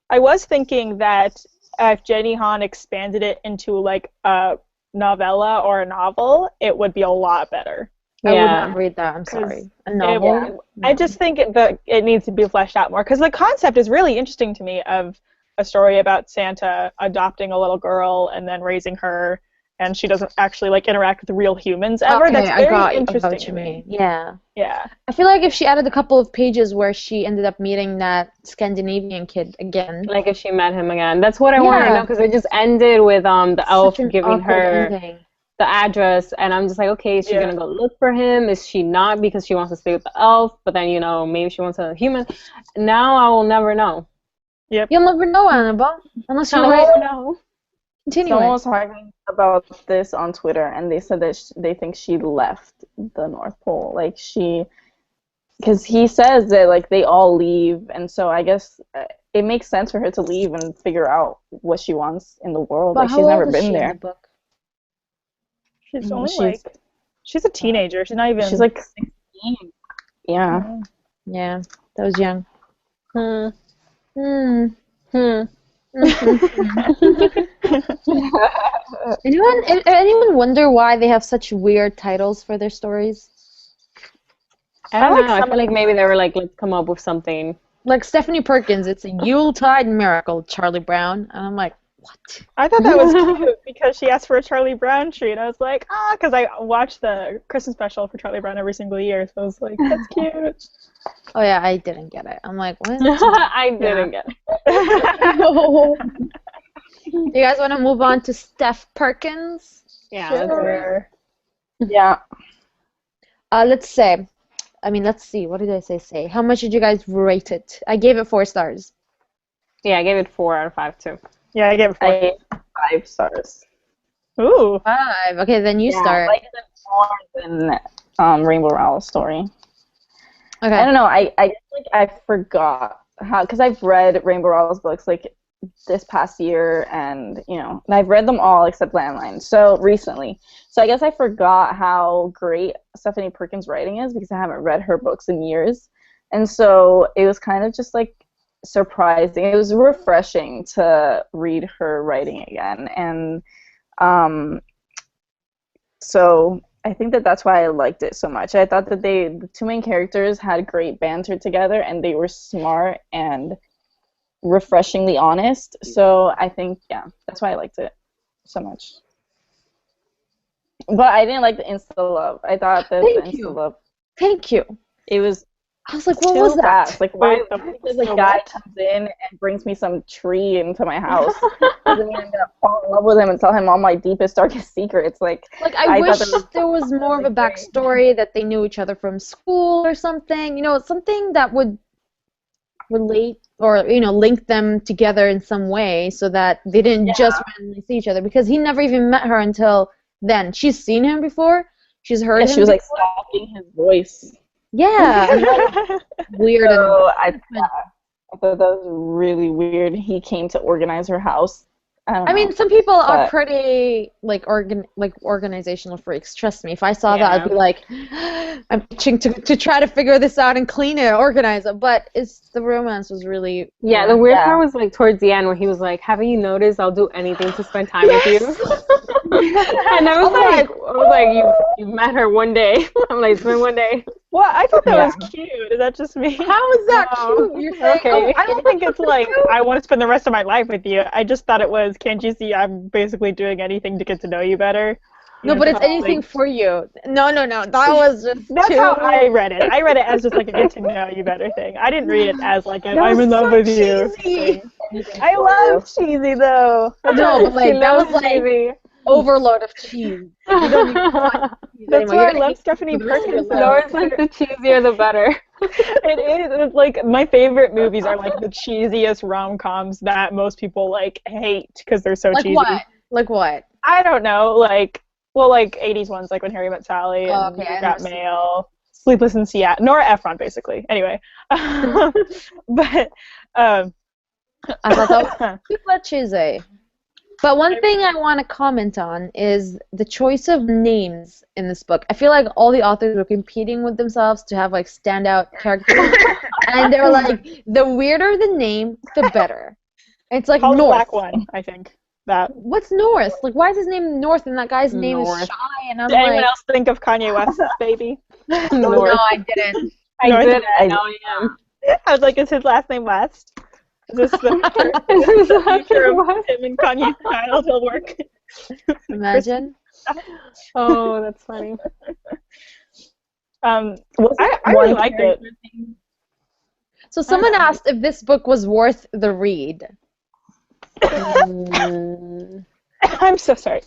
I was thinking that if Jenny Han expanded it into like a novella or a novel, it would be a lot better. I would Yeah. not read that. I'm 'Cause sorry. A novel? I just think it needs to be fleshed out more because the concept is really interesting to me of a story about Santa adopting a little girl and then raising her, and she doesn't actually like interact with real humans ever. Okay, That's I very got interesting what to you me. mean. Yeah. Yeah. I feel like if she added a couple of pages where she ended up meeting that Scandinavian kid again. Like if she met him again. That's what I wanted to Yeah. know because it just ended with the elf Such an giving awkward her ending. the address, and I'm just like, okay, is she Yeah. gonna go look for him? Is she not because she wants to stay with the elf? But then maybe she wants a human. Now I will never know. You'll never know, Annabelle, unless you I will write. never know. Continue Someone it. was talking about this on Twitter, and they said that they think she left the North Pole. Like because he says that like they all leave, and so I guess it makes sense for her to leave and figure out what she wants in the world. But Like how she's old never is been she in there. the book? She's only She's she's a teenager. She's not even. she's like 16. Yeah. Yeah, that was young. Hmm. Hmm. Hmm. Anyone wonder why they have such weird titles for their stories? I don't like know. I some feel of like maybe they were like, let's come up with something. Like Stephanie Perkins, it's a Yuletide miracle, Charlie Brown. And I'm like, what? I thought that was cute because she asked for a Charlie Brown tree, and I was like, because I watch the Christmas special for Charlie Brown every single year, so I was like, that's cute. Oh yeah, I didn't get it. I'm like, what? I didn't get it. You guys want to move on to Steph Perkins? Yeah. That's weird. Sure. Yeah. Let's see. What did I say? How much did you guys rate it? I gave it 4 stars. Yeah, I gave it 4 out of 5 too. Yeah, I gave it 4. I gave 5 stars. Ooh. 5. Okay, then you start. I liked it more than Rainbow Rowell's story. Okay. I don't know. I guess like I forgot how, because I've read Rainbow Rowell's books like this past year, and and I've read them all except Landline. So recently, so I guess I forgot how great Stephanie Perkins' writing is because I haven't read her books in years, and so it was kind of just like surprising. It was refreshing to read her writing again, and so I think that's why I liked it so much. I thought that the 2 main characters had great banter together, and they were smart and refreshingly honest. So I think, that's why I liked it so much. But I didn't like the insta love. I thought that Thank the you. insta love, Thank you. it was I was like, what Too was that? fast. Like, why? Because a So guy what? comes in and brings me some tree into my house. Doesn't mean I'm gonna fall in love with him and tell him all my deepest, darkest secrets. Like I wish thought there was more of a backstory, that they knew each other from school or something. Something that would relate or link them together in some way, so that they didn't just randomly see each other. Because he never even met her until then. She's seen him before. She's heard him. she was like before. stalking his voice. Yeah, weird. So I thought that was really weird. He came to organize her house. I mean, some people are but- pretty organizational freaks. Trust me. If I saw that, I'd be like, I'm itching to try to figure this out and clean it, organize it. But the romance was really The weird part was like towards the end where he was like, "Haven't you noticed? I'll do anything to spend time with you." And I was like, you met her one day. I'm like, it's been one day. Well, I thought that was cute. Is that just me? How is that cute? You're saying, Okay. I don't think it's like I want to spend the rest of my life with you. I just thought it was, can't you see I'm basically doing anything to get to know you better? No, but it's anything for you. No. That was just That's too... how I read it. I read it as just like a get to know you better thing. I didn't read it as like an I'm in love with you thing. I love cheesy though. No, but like that was like overload of cheese. You don't even want cheese That's anymore. why I love Stephanie Perkins. The more it's like the cheesier, the better. It is. It's like my favorite movies are like the cheesiest rom-coms that most people like hate because they're so Like cheesy. what? Like what? I don't know. Like 80s ones like When Harry Met Sally and okay, You I Got never seen Mail, Sleepless in Seattle, Nora Ephron basically. Anyway, but I thought that was super cheesy. But one thing I want to comment on is the choice of names in this book. I feel like all the authors were competing with themselves to have like standout characters, and they were like, the weirder the name, the better. It's like call the North. black one, I think. That. What's North? Like, why is his name North and that guy's name is North. Shy? And I'm Did anyone like, else think of Kanye West's baby? no, I didn't. I North did. of- Now I am. I was like, is his last name West? Is this the future of him and Kanye's child will work? Imagine. Oh, that's funny. I really liked it. So someone asked if this book was worth the read. I'm so sorry.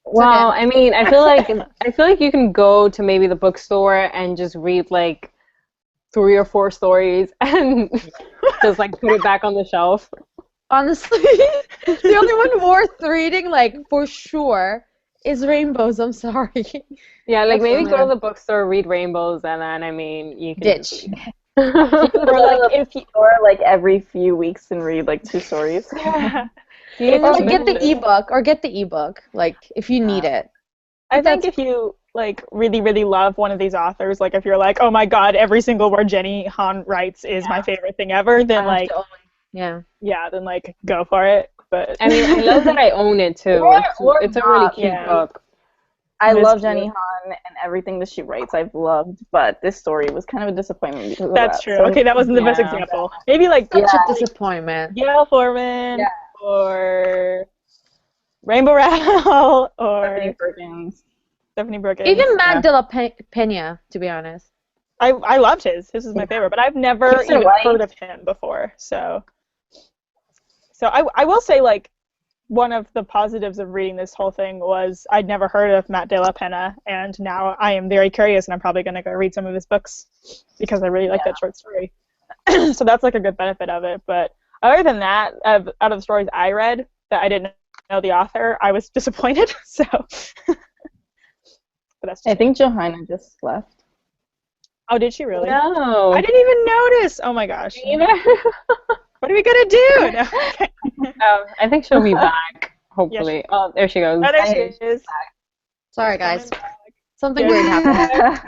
Well, I mean, I feel like you can go to maybe the bookstore and just read like 3 or 4 stories and just like put it back on the shelf. Honestly, the only one worth reading, like for sure, is Rainbows. I'm sorry. Yeah, like maybe go Excellent. to the bookstore, read Rainbows, and then I mean you can Ditch. Or like every few weeks and read like 2 stories. Or like get the ebook, like if you need it. I think if you like really, really love one of these authors, like if you're like, oh my god, every single word Jenny Han writes is my favorite thing ever, then like then like go for it. But I mean, I love that I own it too. It's a really cute book. I It is love cute. Jenny Han and everything that she writes. I've loved, but this story was kind of a disappointment because of that's that. true. So, Okay, that wasn't the best Yeah. example. Maybe like Such a disappointment. Gail Foreman or Rainbow Rattle or Stephanie Perkins. Even Matt de la Pena, to be honest. I loved his. His is my favorite, but I've never Kristen even White. heard of him before. So I will say, like, one of the positives of reading this whole thing was I'd never heard of Matt de la Pena, and now I am very curious, and I'm probably going to go read some of his books because I really like that short story. So that's like a good benefit of it. But other than that, out of the stories I read that I didn't know the author, I was disappointed. So, but that's just I think Johanna just left. Oh, did she really? No. I didn't even notice. Oh my gosh. What are we gonna do? No, okay. I think she'll be back, hopefully. Oh, there she goes. Oh, there she is. Sorry, guys. Back. Something weird happened.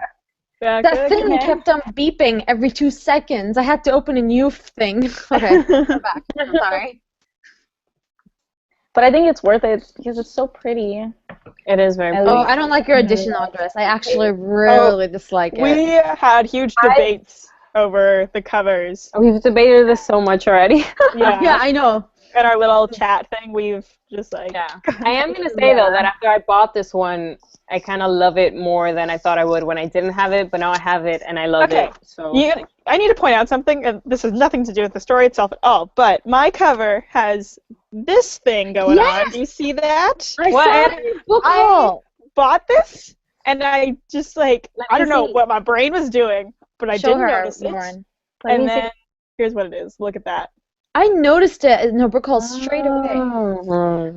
Back That thing again. kept on beeping every 2 seconds. I had to open a new thing. Okay, I'm back. I'm sorry. But I think it's worth it because it's so pretty. It is very pretty. Oh, I don't like your additional dress. I actually really dislike it. We had huge debates over the covers. We've debated this so much already. Yeah. Yeah, I know. in our little chat thing, we've just like. Yeah. I am gonna say though that after I bought this one, I kind of love it more than I thought I would when I didn't have it, but now I have it and I love it. So I need to point out something, and this has nothing to do with the story itself at all, but my cover has this thing going on. Do you see that? I saw it in your book haul. I bought this, and I just like, I don't know what my brain was doing, but I didn't notice it. And then, here's what it is. Look at that. I noticed it in her book haul straight away.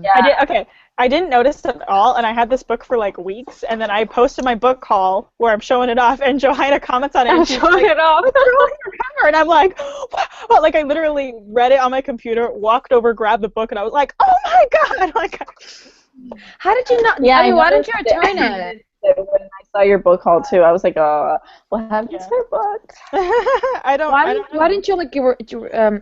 Yeah. I didn't notice it at all, and I had this book for like weeks, and then I posted my book haul where I'm showing it off, and Johanna comments on it. I'm showing it off. What's wrong with your cover? And I'm like, what? Like I literally read it on my computer, walked over, grabbed the book, and I was like, oh my god! Like, how did you not? Yeah, why didn't you return it? When I saw your book haul too, I was like, what happened to her book? Why didn't you like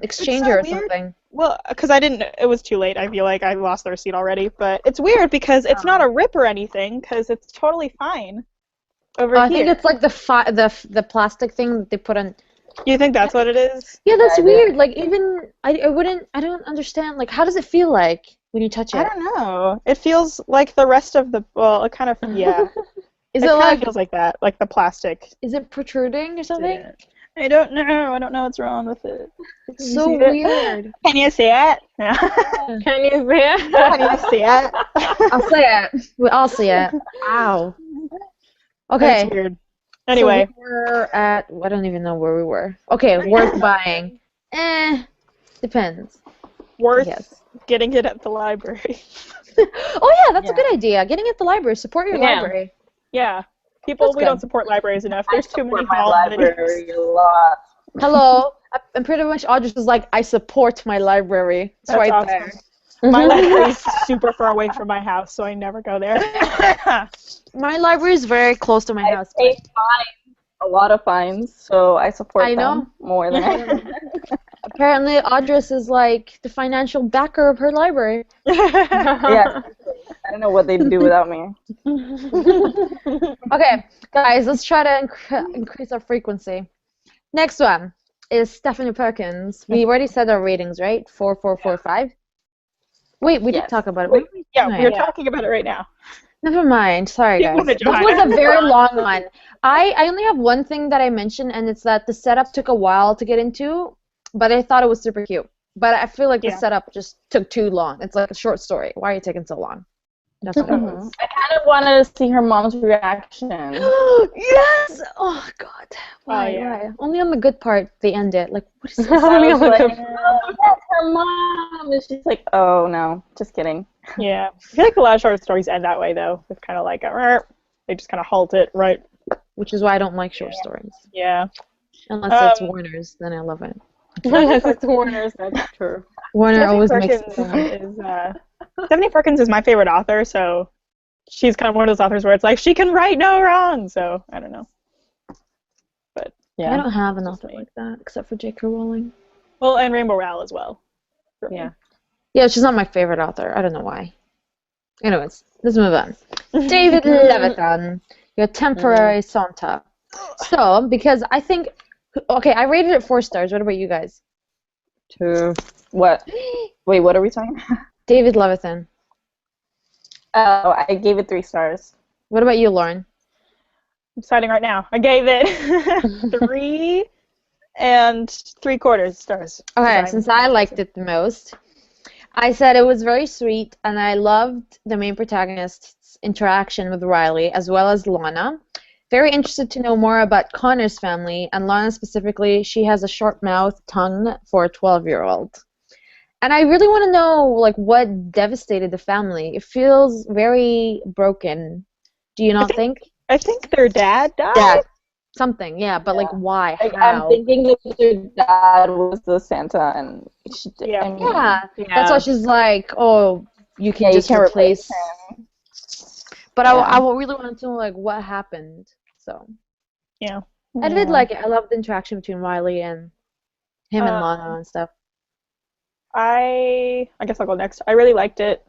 exchange it or something? Well, because I didn't. It was too late. I feel like I lost the receipt already. But it's weird because it's not a rip or anything. Because it's totally fine. I think it's like the plastic thing that they put on. You think that's what it is? Yeah, that's weird. Like even I don't understand. Like how does it feel like when you touch it? I don't know. It feels like the rest of the. Well, it kind of Is it like kind of feels like that, like the plastic? Is it protruding or something? I don't know. I don't know what's wrong with it. It's so weird. Can you see it? Can you see it? Can you see it? I'll see it. I'll see it. Ow. Okay. That's weird. Anyway. So we were at, I don't even know where we were. Okay, worth buying. Depends. Worth getting it at the library. Oh yeah, that's a good idea. Getting it at the library. Support your library. Yeah. People, we don't support libraries enough. There's too many hall library a lot. Hello. I'm pretty much Audrey was like, I support my library. It's That's right awesome. there. My library is super far away from my house, so I never go there. My library is very close to my house. I pay fines, a lot of fines, so I support them more than anyone. Apparently, Audrey is like the financial backer of her library. Yeah. I don't know what they'd do without me. Okay, guys, let's try to increase our frequency. Next one is Stephanie Perkins. We already said our ratings, right? 4, 4, 4, 5. Wait, we did talk about it. We're talking about it right now. Never mind. Sorry, guys. This was a very long one. I only have one thing that I mentioned, and it's that the setup took a while to get into, but I thought it was super cute. But I feel like the setup just took too long. It's like a short story. Why are you taking so long? That's what it was. I kind of wanted to see her mom's reaction. Yes! Oh, God. Why? Only on the good part they end it. Like, what is this? Only on the good part. Oh, that's her mom. And she's like, oh, no. Just kidding. Yeah. I feel like a lot of short stories end that way, though. It's kind of like, they just kind of halt it, right? Which is why I don't like short stories. Yeah. Unless it's Warner's, then I love it. Unless it's Warner's, that's true. Warner always makes Stephanie Perkins is my favorite author, so she's kind of one of those authors where it's like, she can write no wrong, so I don't know. But yeah. I don't have an author like that, except for J.K. Rowling. Well, and Rainbow Rowell as well. Yeah. Yeah, she's not my favorite author. I don't know why. Anyways, let's move on. David Levitan, Your Temporary Santa. So, because I think... Okay, I rated it 4 stars. What about you guys? 2. What? Wait, what are we talking about? David Levitan. Oh, I gave it 3 stars. What about you, Lauren? I'm deciding right now. I gave it 3 and 3/4 stars. Okay, since I liked it the most, I said it was very sweet, and I loved the main protagonist's interaction with Riley, as well as Lana. Very interested to know more about Connor's family, and Lana specifically, she has a short mouth tongue for a 12-year-old. And I really want to know, like, what devastated the family. It feels very broken. Do you not think? I think their dad died. Dad. Something, yeah, but like, why? Like, how? I'm thinking that their dad was the Santa, and she did. Yeah. I mean, that's why she's like, oh, you can just replace him. But I really want to know, like, what happened. So. Yeah. I did like it. I loved the interaction between Riley and him and Lana and stuff. I guess I'll go next. I really liked it.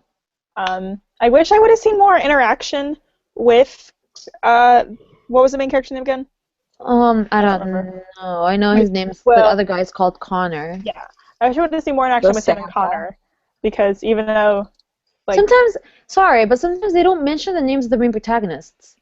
I wish I would have seen more interaction with, what was the main character's name again? I don't know. I know his name's the other guy's called Connor. Yeah. I wish I would have seen more interaction with him and Connor. because even though, like, sometimes they don't mention the names of the main protagonists.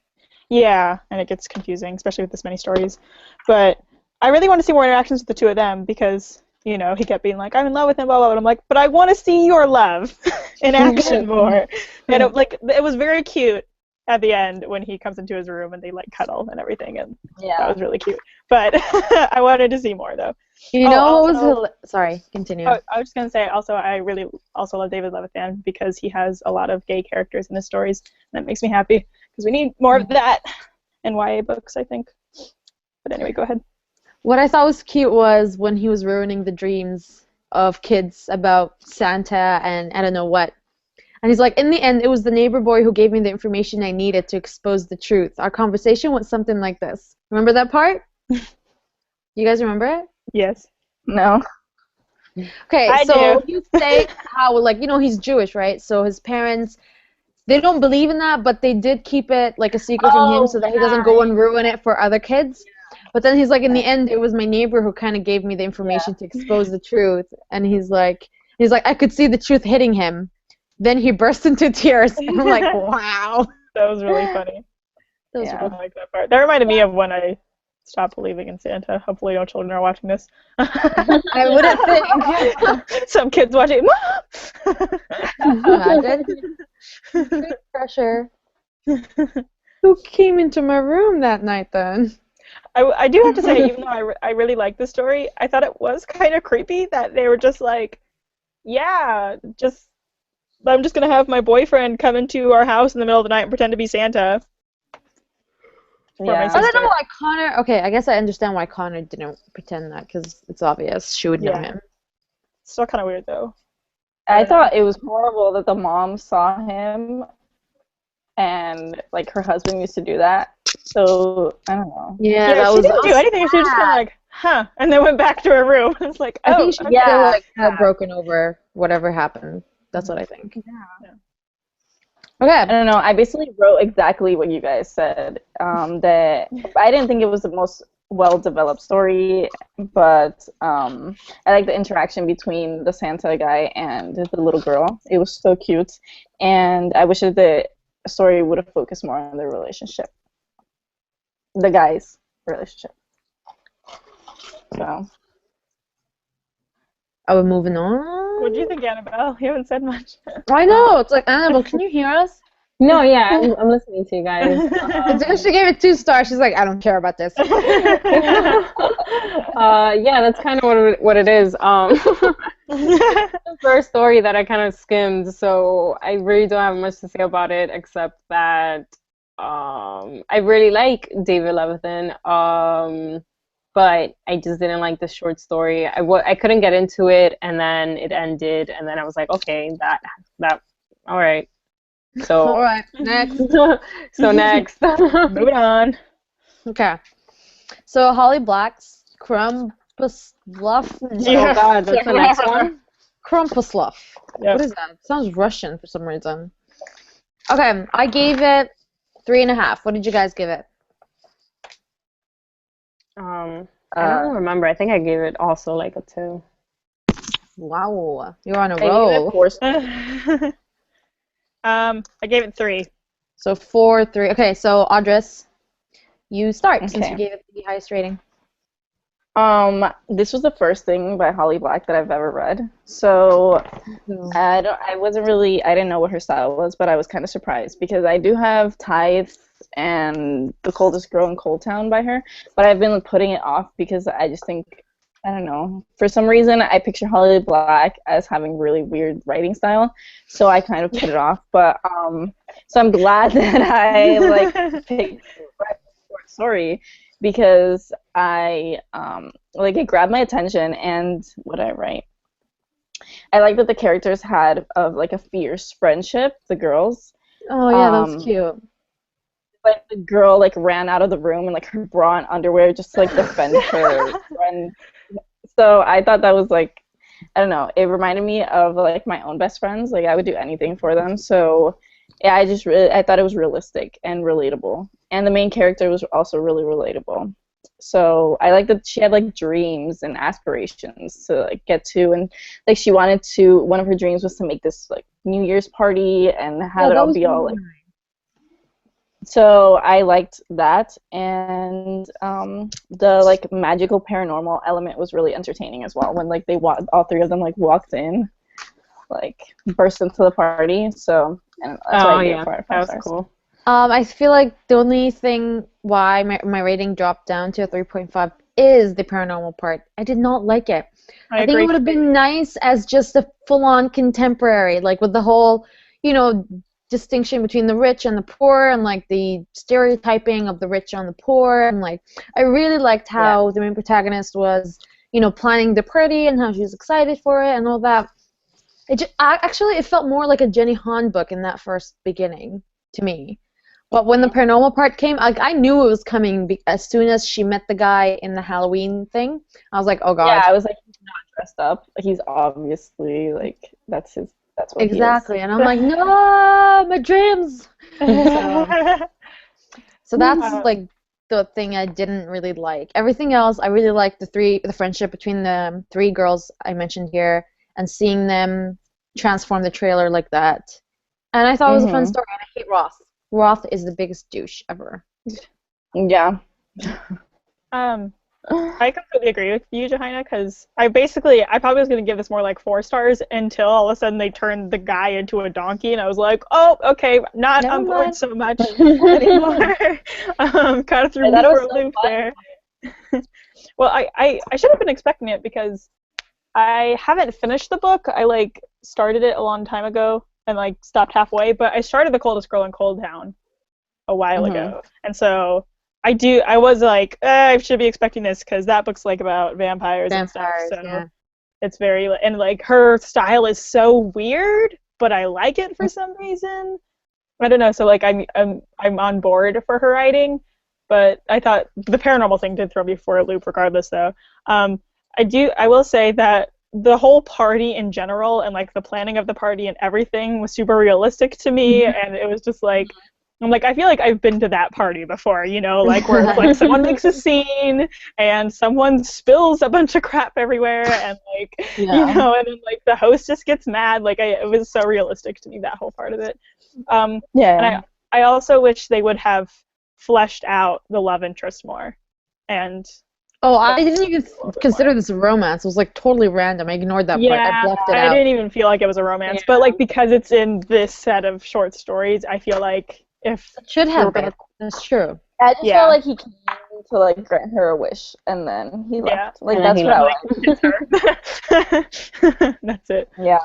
yeah, and it gets confusing, especially with this many stories. But I really want to see more interactions with the two of them because, you know, he kept being like, I'm in love with him, blah, blah, blah. And I'm like, but I want to see your love in action more. And it was very cute at the end when he comes into his room and they, like, cuddle and everything, and that was really cute. But I wanted to see more, though. You know what was... Sorry, continue. I was just going to say, also, I really also love David Levithan because he has a lot of gay characters in his stories, and that makes me happy because we need more of that in YA books, I think. But anyway, go ahead. What I thought was cute was when he was ruining the dreams of kids about Santa and I don't know what. And he's like, in the end, it was the neighbor boy who gave me the information I needed to expose the truth. Our conversation went something like this. Remember that part? You guys remember it? Yes. No. Okay, so you say how, like, you know, he's Jewish, right? So his parents, they don't believe in that, but they did keep it, like, a secret from him so that he doesn't go and ruin it for other kids. But then he's like, in the end, it was my neighbor who kind of gave me the information to expose the truth. And he's like, I could see the truth hitting him. Then he burst into tears. And I'm like, wow. That was really funny. I like that part. That reminded me of when I stopped believing in Santa. Hopefully no children are watching this. I wouldn't think. Some kids watching. Imagine. Great pressure. Who came into my room that night then? I do have to say, even though I really like the story, I thought it was kind of creepy that they were just like, I'm just going to have my boyfriend come into our house in the middle of the night and pretend to be Santa. I don't know why Connor... Okay, I guess I understand why Connor didn't pretend that, because it's obvious she would know him. Still kind of weird, though. I thought it was horrible that the mom saw him and, like, her husband used to do that. So, I don't know. Yeah, she didn't do anything. She was just kind of like, huh, and then went back to her room. It's like, I think she was still, like, heartbroken over whatever happened. That's what I think. Yeah. Okay. I don't know. I basically wrote exactly what you guys said. That I didn't think it was the most well-developed story, but I like the interaction between the Santa guy and the little girl. It was so cute, and I wish that the story would have focused more on their relationship, the guy's relationship. So. Are we moving on? What do you think, Annabelle? You haven't said much. I know. It's like, Annabelle, can you hear us? No, yeah, I'm listening to you guys. She gave it 2 stars. She's like, I don't care about this. Yeah, that's kind of what it is. The first story that I kind of skimmed, so I really don't have much to say about it except that I really like David Levithan. But I just didn't like the short story. I couldn't get into it, and then it ended, and then I was like, okay, that, all right. So all right, next. So next. Moving on. Okay. So Holly Black's Krampuslauf. Oh God, that's the next one. Krampuslauf. Yep. What is that? It sounds Russian for some reason. Okay, I gave it 3.5. What did you guys give it? I don't remember. I think I gave it also like a 2. Wow, you're on a roll. I gave it 3. So 4, 3. Okay, so Audress, you start since you gave it the highest rating. This was the first thing by Holly Black that I've ever read. So I didn't know what her style was, but I was kind of surprised because I do have Tithe and The Coldest Girl in Cold Town by her, but I've been putting it off because I just think, I don't know, for some reason I picture Holly Black as having really weird writing style, so I kind of put it off. But so I'm glad that I picked the short story because it grabbed my attention. And what I write, I like that the characters had like a fierce friendship, the girls. Oh yeah, that's cute. Like the girl ran out of the room and like her bra and underwear just to defend her friend. So I thought that was I don't know, it reminded me of my own best friends. I would do anything for them. So yeah, I thought it was realistic and relatable. And the main character was also really relatable. So I like that she had like dreams and aspirations to like get to, and like she wanted to. One of her dreams was to make this like New Year's party and have it all be all like. So I liked that, and the like magical paranormal element was really entertaining as well. When like all three of them like walked in, like burst into the party. So and that's why I gave it 4 out of 5 that stars. was cool. I feel like the only thing why my rating dropped down to a 3.5 is the paranormal part. I did not like it. I think it would have been nice as just a full-on contemporary, like with the whole, distinction between the rich and the poor, and like the stereotyping of the rich on the poor, and like I really liked how the main protagonist was, planning the party and how she was excited for it and all that. Actually, it felt more like a Jenny Han book in that first beginning to me. But when the paranormal part came, I knew it was coming as soon as she met the guy in the Halloween thing. I was like, oh god. Yeah, I was like, he's not dressed up. He's obviously like that's what exactly. he is. And I'm like, no, my dreams. So that's like the thing I didn't really like. Everything else, I really liked the friendship between the 3 girls I mentioned here, and seeing them transform the trailer like that. And I thought it was a fun story. And I hate Roth. Roth is the biggest douche ever. Yeah. I completely agree with you, Johanna, because I probably was going to give this more like 4 stars until all of a sudden they turned the guy into a donkey, and I was like, oh, okay, not on board so much anymore. Kind of threw me for a loop there. Well, I should have been expecting it because I haven't finished the book. I like started it a long time ago and like stopped halfway, but I started The Coldest Girl in Cold Town a while ago, and so I was like, I should be expecting this because that book's like about vampires and stuff. So it's very, and like her style is so weird, but I like it for some reason. I don't know. So like I'm on board for her writing, but I thought the paranormal thing did throw me for a loop regardless, though. I will say that the whole party in general and like the planning of the party and everything was super realistic to me, and it was just like. I'm like, I feel like I've been to that party before, like where it's like someone makes a scene and someone spills a bunch of crap everywhere and like, and then like the host just gets mad. Like it was so realistic to me, that whole part of it. And I also wish they would have fleshed out the love interest more. And I didn't even consider this a romance. It was like totally random. I ignored that part. I blocked it out. I didn't even feel like it was a romance, but like because it's in this set of short stories, I feel like if it should have been. That's true. I just felt like he came to like grant her a wish, and then he left. Like that's what I like. That's it. Yeah.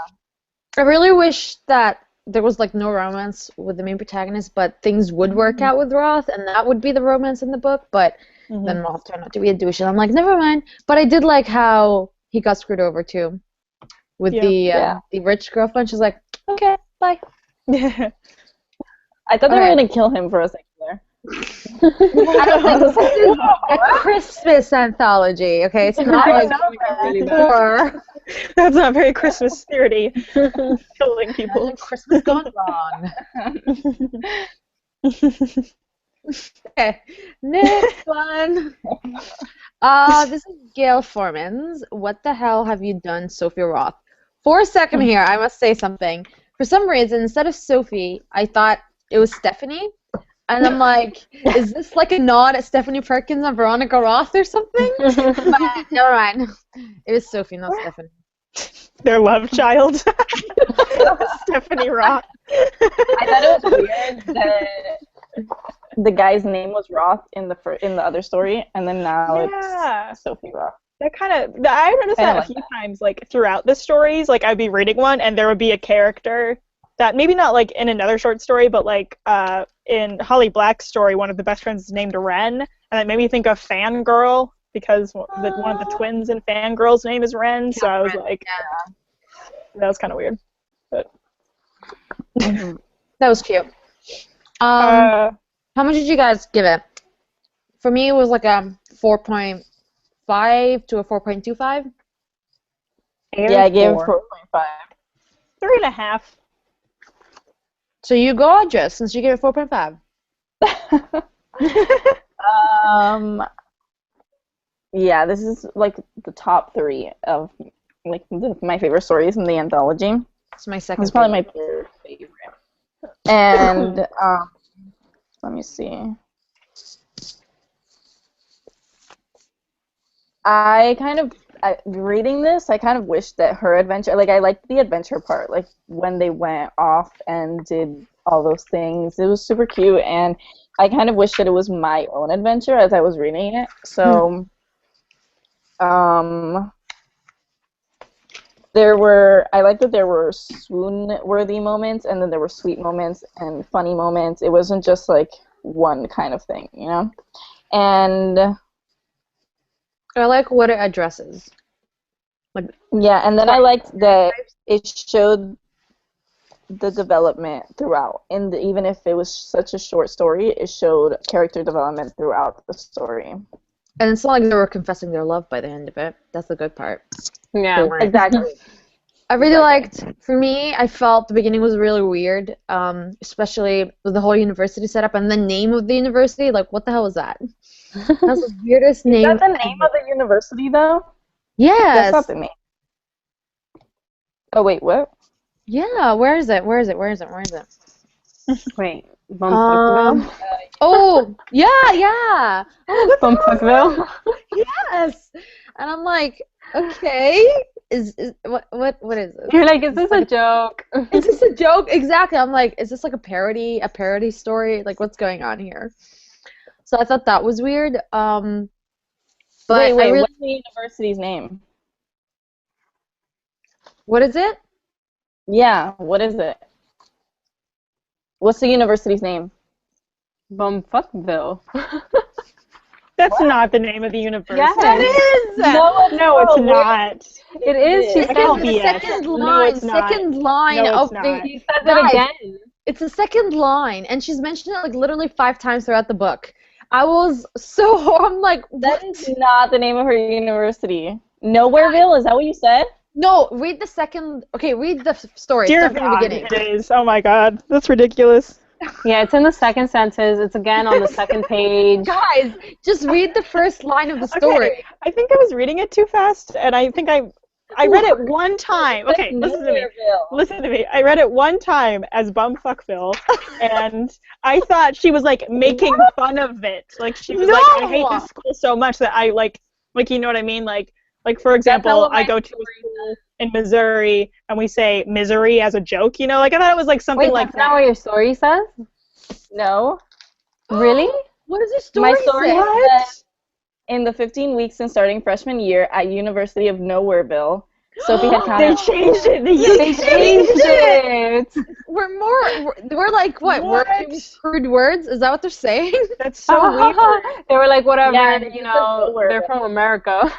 I really wish that there was like no romance with the main protagonist, but things would work out with Roth, and that would be the romance in the book. But then Roth turned out to be a douche, and I'm like, never mind. But I did like how he got screwed over too, with the rich girlfriend. She's like, okay, bye. I thought they were gonna kill him for a second there. I don't think this is a Christmas anthology, okay? It's not like anymore. That's not very Christmas spirity. Killing people. Christmas gone wrong. Okay, next one. This is Gail Foreman's. What the hell have you done, Sophie Roth? For a second here, I must say something. For some reason, instead of Sophie, I thought it was Stephanie, and I'm like, is this like a nod at Stephanie Perkins and Veronica Roth or something? But never mind. It was Sophie, not Stephanie. Their love child. Stephanie Roth. I thought it was weird that the guy's name was Roth in the other story, and then now it's Sophie Roth. That kind of, I noticed that a few times, like throughout the stories. Like I'd be reading one, and there would be a character that maybe not like in another short story, but like in Holly Black's story, one of the best friends is named Ren, and that made me think of Fangirl because one of the twins in Fangirl's name is Ren. So I was like, that was kind of weird. But that was cute. How much did you guys give it? For me, it was like a 4.5 to a 4.25. Yeah, I gave it 4.5. 3.5. So you go, Jess, since you gave it 4.5. yeah, this is like the top 3 of like my favorite stories in the anthology. It's my second. It's probably my favorite. And let me see. Reading this, I kind of wish that her adventure, like I liked the adventure part, like when they went off and did all those things. It was super cute, and I kind of wish that it was my own adventure as I was reading it. So, I like that there were swoon-worthy moments, and then there were sweet moments and funny moments. It wasn't just like one kind of thing, you know? And I like what it addresses. Like, yeah, and then I liked that it showed the development throughout. And even if it was such a short story, it showed character development throughout the story. and it's not like they were confessing their love by the end of it. That's the good part. Yeah. Exactly. I really liked, for me, I felt the beginning was really weird, especially with the whole university setup and the name of the university. Like, what the hell was that? That was the weirdest name. Is that the name of the university, though? Yes. That's not the name. Oh, wait, what? Yeah, where is it? Wait, Bumfuckville? Oh, yeah. Oh, Bumfuckville? yes. And I'm like, okay, what is this? You're like, is this a joke? Is this a joke? Exactly. I'm like, is this like a parody story? Like, what's going on here? So I thought that was weird. But Wait, I really, what's the university's name? what is it? Yeah, what is it? What's the university's name? Bumfuckville. That's not the name of the university. Yes. That is. No, it's not. It is. She It said can't It's be the it. second No, line. it's not. Second line No, of it's not. the. She said Guys, it again. It's the second line, and she's mentioned it like literally 5 times throughout the book. I was so. I'm like, That what? is not the name of her university. Nowhereville, is that what you said? No, read the second. Okay, read the story. Dear Start from the God, beginning. it is. Oh my God, that's ridiculous. Yeah, it's in the second sentence. It's again on the second page. Guys, just read the first line of the story. Okay, I think I was reading it too fast, and I think I read it one time. Okay, listen to me. Listen to me. I read it one time as Bumfuckville, and I thought she was like making fun of it. Like she was like, I hate this school so much that I like you know what I mean? Like for example, I go to a school in Missouri and we say misery as a joke, you know? Like I thought it was like something Wait, like that's not what your story says? No. Really? What does your story My story say? is that in the 15 weeks since starting freshman year at University of Nowhereville, Sophie had they kind changed it. They changed it. We're like what? What? Crude words? Is that what they're saying? That's so weird. They were like, whatever, Yeah, you know, they're from America.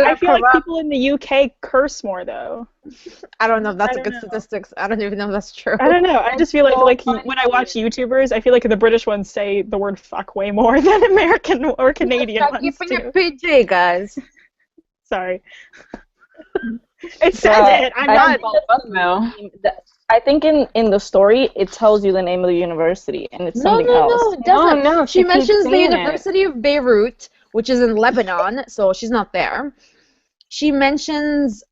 I feel like people in the UK curse more though. I don't know if that's I a good don't know. statistics. I don't even know if that's true. I don't know. I just feel like when I watch YouTubers, I feel like the British ones say the word fuck way more than American or Canadian Stop ones keeping do. it PG, guys. Sorry. It says it. I'm not. Bumfuckville. I think in the story it tells you the name of the university and it's No, something no, else. no, it doesn't. No, she she keeps mentions the saying it. University of Beirut, which is in Lebanon, so she's not there. She mentions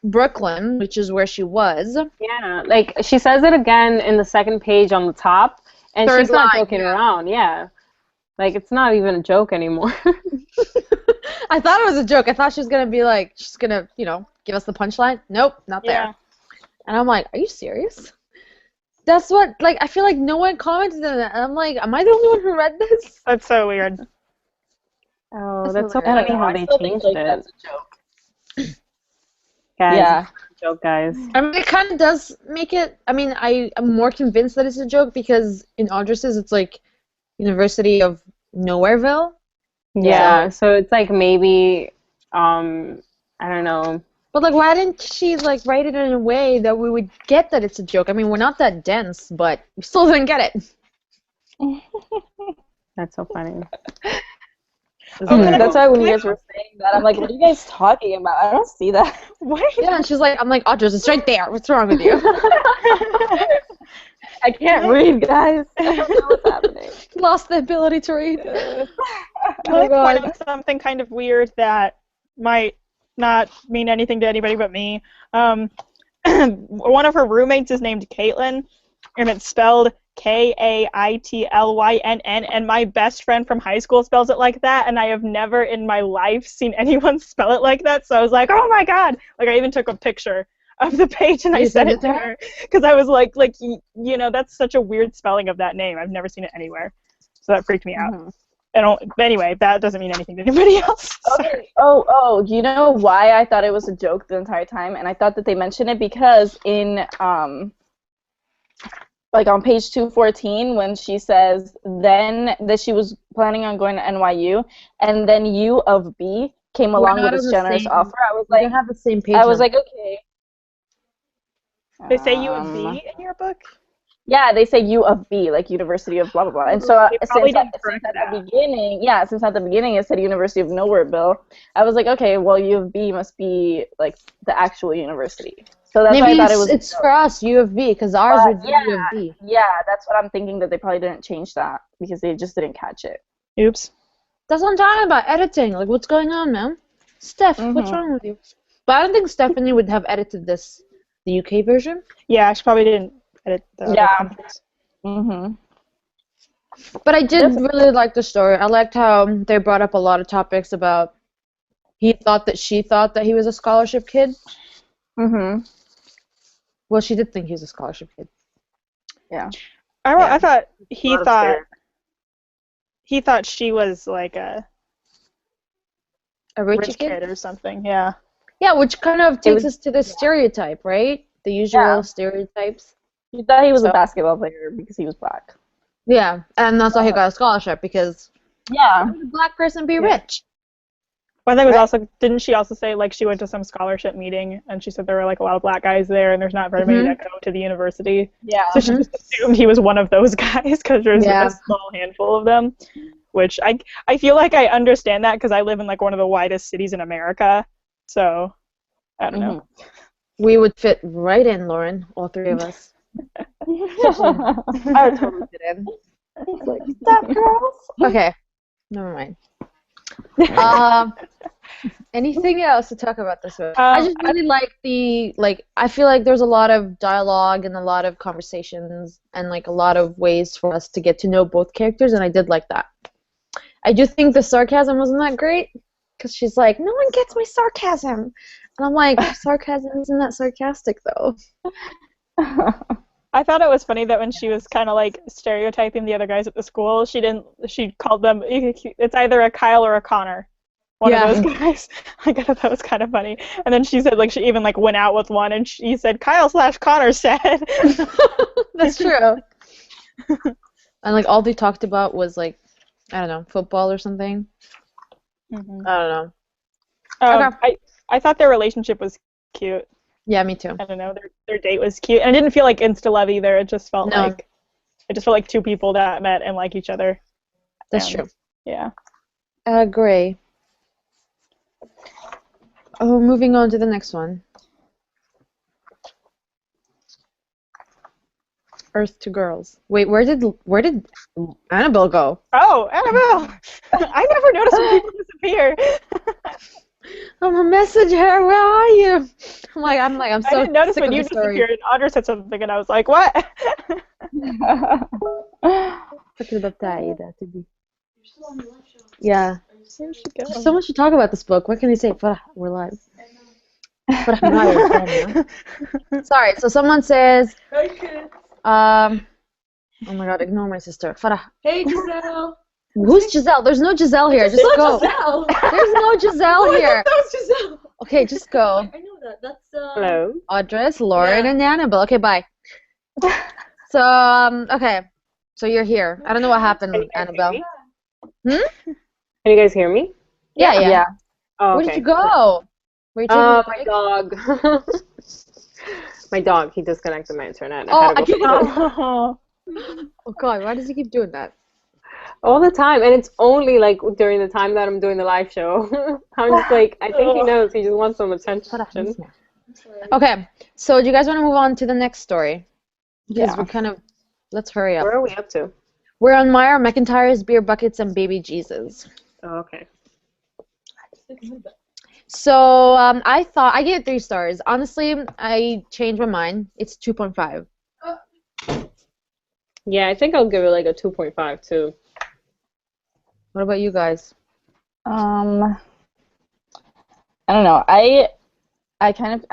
Brooklyn, which is where she was. Yeah, like she says it again in the second page on the top, and Third she's not line, joking yeah. around. Yeah, like it's not even a joke anymore. I thought it was a joke. I thought she was gonna be like, she's gonna, give us the punchline. Nope, not there. Yeah. And I'm like, are you serious? That's what, like, I feel like no one commented on that. And I'm like, am I the only one who read this? That's so weird. Oh, That's that's so hilarious. funny how I they still think, changed like, it. that's a joke. Guys, Yeah. it's a joke, guys. I mean, it kind of does make it. I mean, I'm more convinced that it's a joke because in Audrey's it's like University of Nowhereville. Yeah, so it's like maybe, I don't know. But like, why didn't she like write it in a way that we would get that it's a joke? I mean, we're not that dense, but we still didn't get it. That's so funny. That's why when you guys were saying that, I'm like, what are you guys talking about? I don't see that. What? Yeah, and she's like, I'm like, Audrey's, it's right there. What's wrong with you? I can't read, guys. I don't know what's happening. Lost the ability to read. Can I point out something kind of weird that might not mean anything to anybody but me? One of her roommates is named Caitlin, and it's spelled Kaitlynn, and my best friend from high school spells it like that, and I have never in my life seen anyone spell it like that, so I was like, oh my god! Like, I even took a picture of the page and I sent it to her, because I was like, you know, that's such a weird spelling of that name. I've never seen it anywhere, so that freaked me out. Mm-hmm. Anyway, that doesn't mean anything to anybody else. Okay. Oh, you know why I thought it was a joke the entire time? And I thought that they mentioned it because in, like on page 214, when she says then that she was planning on going to NYU, and then U of B came along with this generous offer, I was like, we don't have the same page. I was like, okay. They say U of B in your book? Yeah, they say U of B, like University of blah, blah, blah. And so since at the beginning it said University of Nowhereville, I was like, okay, well, U of B must be like the actual university. So that's why I thought it was. It's for us, U of B, because ours would be U of B. Yeah, that's what I'm thinking, that they probably didn't change that because they just didn't catch it. Oops. That's what I'm talking about, editing. Like, what's going on, man? Steph, what's wrong with you? But I don't think Stephanie would have edited this, the UK version. Yeah, she probably didn't edit the other countries. But I did really like the story. I liked how they brought up a lot of topics about she thought that he was a scholarship kid. Well, she did think he was a scholarship kid. Yeah. I thought he thought she was like a rich kid or something. Yeah. Yeah, which kind of takes us to the stereotype, right? The usual stereotypes. He thought he was a basketball player because he was black. Yeah, and that's why he got a scholarship, because how would a black person be rich? Well, I think it was also, didn't she also say, like, she went to some scholarship meeting, and she said there were, like, a lot of black guys there, and there's not very many that go to the university. Yeah. So she just assumed he was one of those guys, because there's a small handful of them, which I feel like I understand that, because I live in, like, one of the widest cities in America, so I don't know. We would fit right in, Lauren, all three of us. I would totally fit in. Like, stop, girls! Okay, never mind. Anything else to talk about this book? I just really like I feel like there's a lot of dialogue and a lot of conversations and like a lot of ways for us to get to know both characters, and I did like that. I do think the sarcasm wasn't that great, because she's like, no one gets my sarcasm, and I'm like, sarcasm isn't that sarcastic though. I thought it was funny that when she was kind of like stereotyping the other guys at the school, she called them, it's either a Kyle or a Connor, one of those guys. Like, I thought that was kind of funny. And then she said, like, she even like went out with one, and she said, Kyle/Connor said. That's true. And like all they talked about was like, I don't know, football or something. I don't know. I thought their relationship was cute. Yeah, me too. I don't know, their date was cute, and it didn't feel like insta-love either. It just felt like two people that met and like each other. That's true. Yeah. I agree. Oh, moving on to the next one. Earth to Girls. Wait, where did Annabelle go? Oh, Annabelle! I never noticed when people disappear. I'm gonna message her. Where are you? I'm so I didn't notice sick when of you the story. disappeared. Audra said something, and I was like, "What?" Yeah. There's so much to talk about this book. What can I say? We're live. Sorry. So someone says, oh my God, ignore my sister. Hey, Giselle. Who's Giselle? There's no Giselle here. Just go. Giselle. There's no Giselle here. That was Giselle. Okay, just go. I know that. That's Hello. Audrey, Lauren, and Annabelle. Okay, bye. So, okay. So you're here. I don't know what happened, Annabelle. Can you guys hear me? Yeah. Oh, Where did you go? Were you taking a break? My dog. My dog. He disconnected my internet. Oh God, why does he keep doing that? All the time, and it's only like during the time that I'm doing the live show. I'm just like, I think he knows. He just wants some attention. Okay, so do you guys want to move on to the next story? Because we're kind of Let's hurry up. Where are we up to? We're on Meyer, McIntyre's, Beer Buckets, and Baby Jesus. Oh, okay. So I thought I gave it 3 stars. Honestly, I changed my mind. It's 2.5. Yeah, I think I'll give it like a 2.5 too. What about you guys? I don't know. I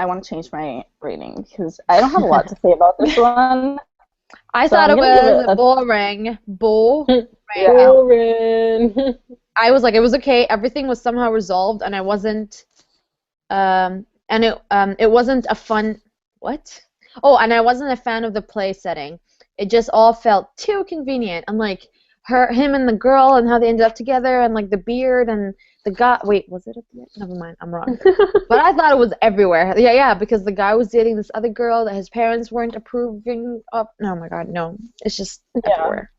want to change my rating because I don't have a lot to say about this one. I So thought I'm it gonna give was it a- boring. Boring. Boring. I was like, it was okay. Everything was somehow resolved, and I wasn't. And it wasn't a fun. What? Oh, and I wasn't a fan of the play setting. It just all felt too convenient. And like him and the girl, and how they ended up together, and like the beard and the guy. Wait, was it a beard? Never mind, I'm wrong. But I thought it was everywhere. Yeah, because the guy was dating this other girl that his parents weren't approving of. No, my God, no. It's just everywhere.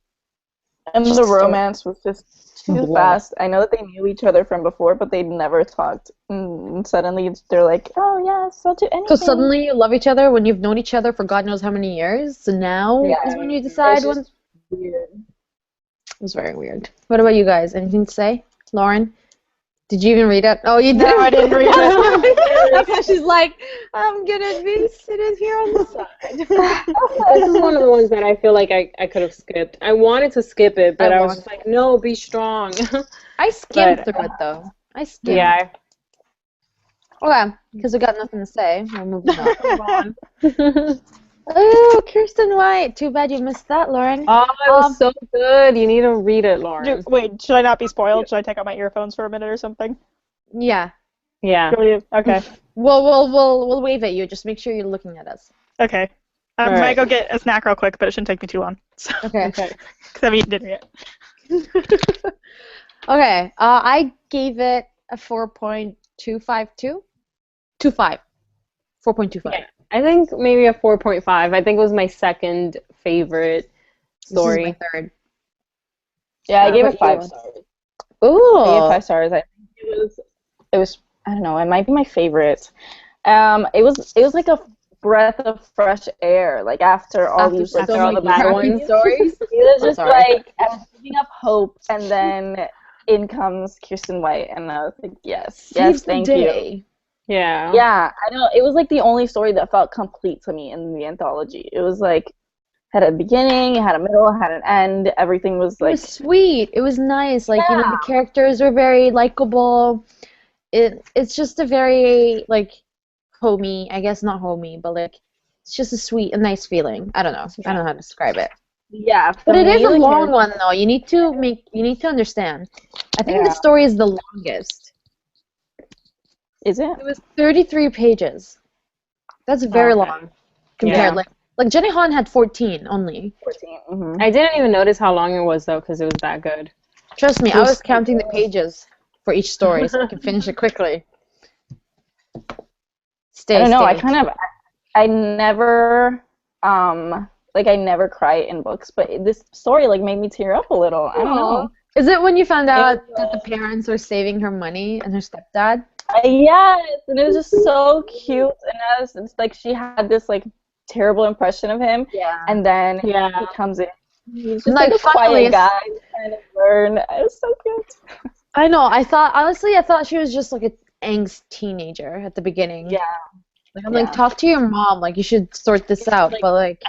And Just the story. romance was just too Blah. fast. I know that they knew each other from before, but they'd never talked. And suddenly they're like, oh, yes, I'll do anything. So suddenly you love each other when you've known each other for God knows how many years. So now is when you decide it's when. just weird. It was very weird. What about you guys? Anything to say? Lauren? Did you even read it? Oh, you didn't? No, I didn't read it. That's why she's like, I'm gonna be sitting here on the side. This is one of the ones that I feel like I could have skipped. I wanted to skip it, but I was just like, no, be strong. I skimmed But, through it, though. I skimmed. Yeah. Okay, because we got nothing to say. We're moving on. Oh, Oh, Kirsten White. Too bad you missed that, Lauren. it was so good. You need to read it, Lauren. Wait, should I not be spoiled? Should I take out my earphones for a minute or something? Yeah. Yeah. Okay. We'll wave at you. Just make sure you're looking at us. Okay. I All right. might go get a snack real quick, but it shouldn't take me too long. So, Okay. Okay. because I haven't eaten dinner yet. Okay. I gave it a 4.252. 25. 4.25. Yeah. I think maybe a 4.5. I think it was my second favorite story. This is my third. Yeah, I gave it What about 5 you? stars. Ooh. I gave 5 stars. I think it was I don't know, it might be my favorite. It was like a breath of fresh air, like after all these like, after all the bad crappy ones. stories. It was just Sorry. like I was giving up hope, and then in comes Kirsten White, and I was like, yes, Saves the thank you. day. Yeah. Yeah, I know. It was like the only story that felt complete to me in the anthology. It was like had a beginning, it had a middle, it had an end. Everything was It like was sweet. It was nice. Like, you know, the characters were very likable. It's just a very, like, homey, I guess not homey, but like, it's just a nice feeling. I don't know. I don't know how to describe it. yeah. But it is a the long one, though. You need to understand. I think the Yeah. story is the longest. Is it? It was 33 pages. That's very Okay. long compared. Yeah. Like Jenny Han had 14 only. 14. Mm-hmm. I didn't even notice how long it was, though, because it was that good. Trust me, I was counting the pages for each story so I can finish it quickly. I don't know. I never I never cry in books, but this story like made me tear up a little. I don't know. Is it when you found out that the parents were saving her money and her stepdad? Yes, and it was just so cute, and it's like she had this like terrible impression of him, and then he comes in. He's just like a finally quiet guy trying to learn. It was so cute. I know. I thought she was just like an angst teenager at the beginning. Yeah. Like I'm like, talk to your mom. Like you should sort this out. But like,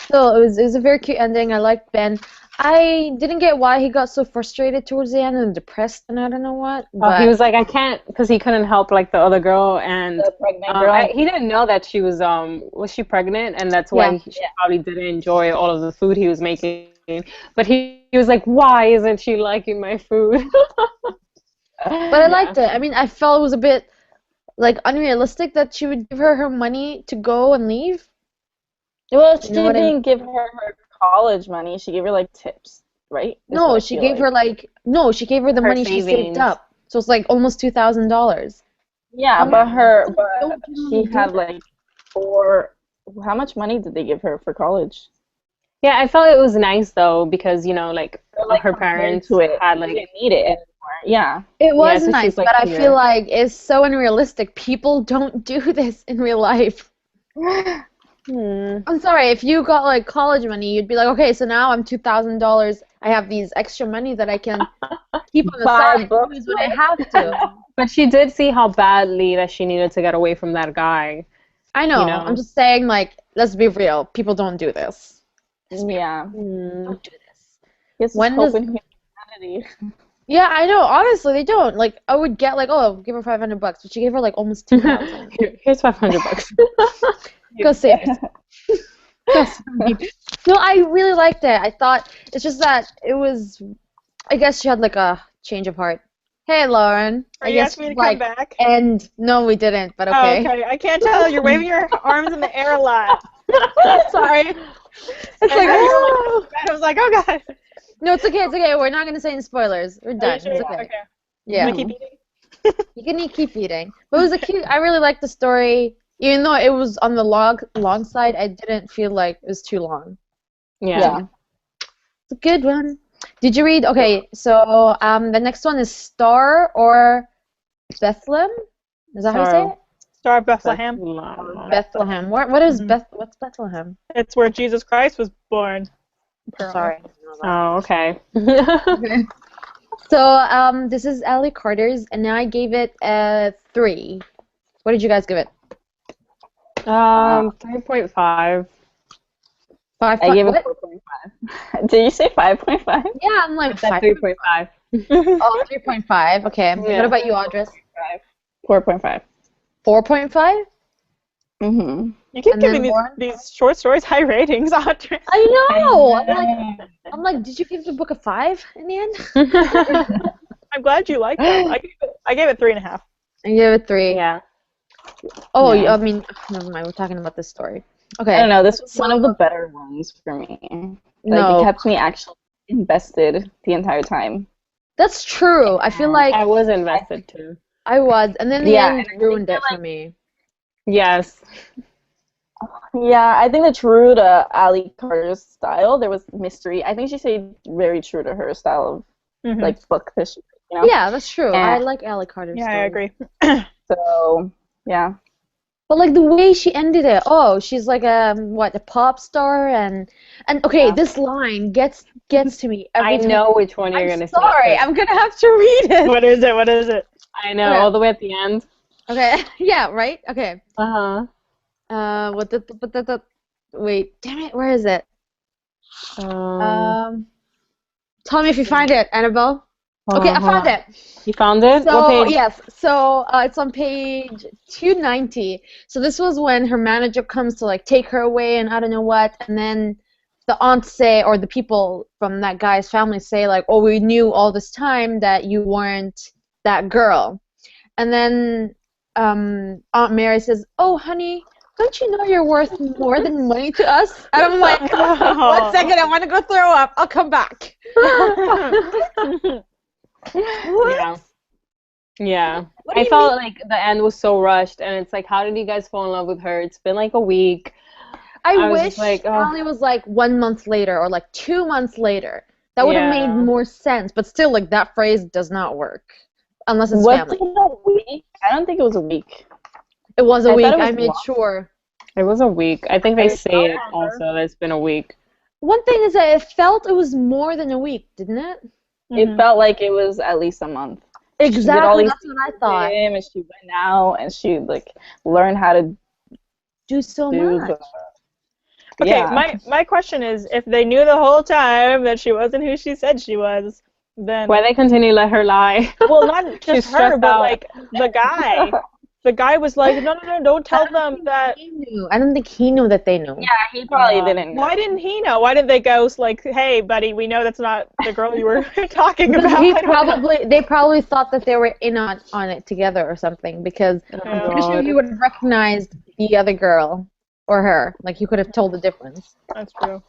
still, it was a very cute ending. I liked Ben. I didn't get why he got so frustrated towards the end and depressed, and I don't know what. But He was like, I can't, because he couldn't help like the other girl, and The pregnant girl. he didn't know that she was she pregnant, and that's why she probably didn't enjoy all of the food he was making. But he was like, why isn't she liking my food? But I liked it. I mean, I felt it was a bit like unrealistic that she would give her money to go and leave. Well, she know what I didn't give her college money. She gave her like tips, right? No, she gave her she gave her the money she saved savings. up. So it's like almost $2,000. Yeah, but she had that. like how much money did they give her for college? Yeah, I felt it was nice though, because like her compared parents to it, had she like didn't need it anymore. Yeah. It was so nice, she's, like, but I here. feel like it's so unrealistic. People don't do this in real life. I'm sorry, if you got like college money, you'd be like, okay, so now I'm $2,000. I have these extra money that I can keep on the Buy side books. use when I have to. But she did see how badly that she needed to get away from that guy. I know. You know. I'm just saying, like, let's be real. People don't do this. Yeah. Don't do this. It's When hope does- in humanity. Yeah, I know. Honestly, they don't. Like, I would get like, oh, give her $500, but she gave her like almost 2,000. Here's $500. Go save it. Go save me. No, I really liked it. I thought it's just that it was. I guess she had like a change of heart. Hey, Lauren. Are I you guess asking me to like, come back? And no, we didn't. But Oh, okay. okay. I can't tell. You're waving your arms in the air a lot. Sorry. It's like, I was like, oh god. no, it's okay. It's okay. We're not gonna say any spoilers. We're Are done. you sure? It's okay. Okay. Yeah. Can I keep eating? You can keep eating. But it was a cute. I really liked the story, even though it was on the long side. I didn't feel like it was too long. Yeah. It's a good one. Did you read? Okay, so the next one is Star or Bethlehem. Is that how you say Star. it? Star of Bethlehem. Bethlehem. What is What's Bethlehem? It's where Jesus Christ was born. Sorry. Oh, okay. So this is Ellie Carter's, and I gave it a 3. What did you guys give it? 3.5. 5. I gave it what? 4.5. Did you say 5.5? Yeah, I'm like 5. 3.5. Oh, 3.5. Okay. Yeah. What about you, Audrey? 4.5. 4.5? Mm-hmm. You keep And then giving Lauren? these short stories high ratings, Audrey. I know. I'm like, did you give the book a 5 in the end? I'm glad you like them. I gave it 3.5. I gave it 3. Yeah. Oh, Yeah. I mean, never mind. We're talking about this story. Okay. I don't know. This was one of the better ones for me. Like, No. it kept me actually invested the entire time. That's true. I feel like I was invested too. I was, and then the Yeah, end and I think ruined that, it for me. Yes. Yeah, I think that true to Ali Carter's style, there was mystery. I think she stayed very true to her style of like book that she, you know. Yeah, that's true. I And- like Alec Carter's Yeah, I story. agree. So yeah, But like the way she ended it, oh, she's like a pop star, and okay, Yeah. this line gets to me every I time. know which one you're I'm gonna sorry, say. I'm gonna have to read it. What is it? What is it? I know, Okay. all the way at the end. Okay, yeah, right. Okay. Uh-huh. Wait, damn it, where is it? Um, Tell me if you find it, Annabelle. Okay, I found it. You found it? So What page? yes, so it's on page 290. So this was when her manager comes to like take her away and I don't know what, and then the aunts say, or the people from that guy's family say like, oh, we knew all this time that you weren't that girl, and then Aunt Mary says, oh honey, don't you know you're worth more than money to us? And I'm like, 1 second, I want to go throw up. I'll come back. Yeah. Yeah. What do I you felt like the end was so rushed, and it's like, how did you guys fall in love with her? It's been like a week. I I was wish just like, oh. Allie was like 1 month later or like 2 months later. That would have made Yeah. more sense. But still, like that phrase does not work unless it's was family. it a week? I don't think it was a week. It was a I week. thought it was I made long. sure. It was a week. I think they say it remember. also that it's been a week. One thing is that it felt it was more than a week, didn't it? It felt like it was at least a month. all Exactly. these That's what I thought. Him, and she went out and she like learned how to Do so do much. the. Okay, Yeah. my question is, if they knew the whole time that she wasn't who she said she was, then Why they continue to let her lie? well, not just her, stressed but out. like the guy. The guy was like, no, don't tell them that. He knew. I don't think he knew that they knew. Yeah, he probably didn't know. Why didn't he know? Why didn't they go like, hey, buddy, we know that's not the girl you were talking Because about? they probably thought that they were in on it together or something, because I'm pretty sure God. he would have recognized the other girl or her. Like he could have told the difference. That's true.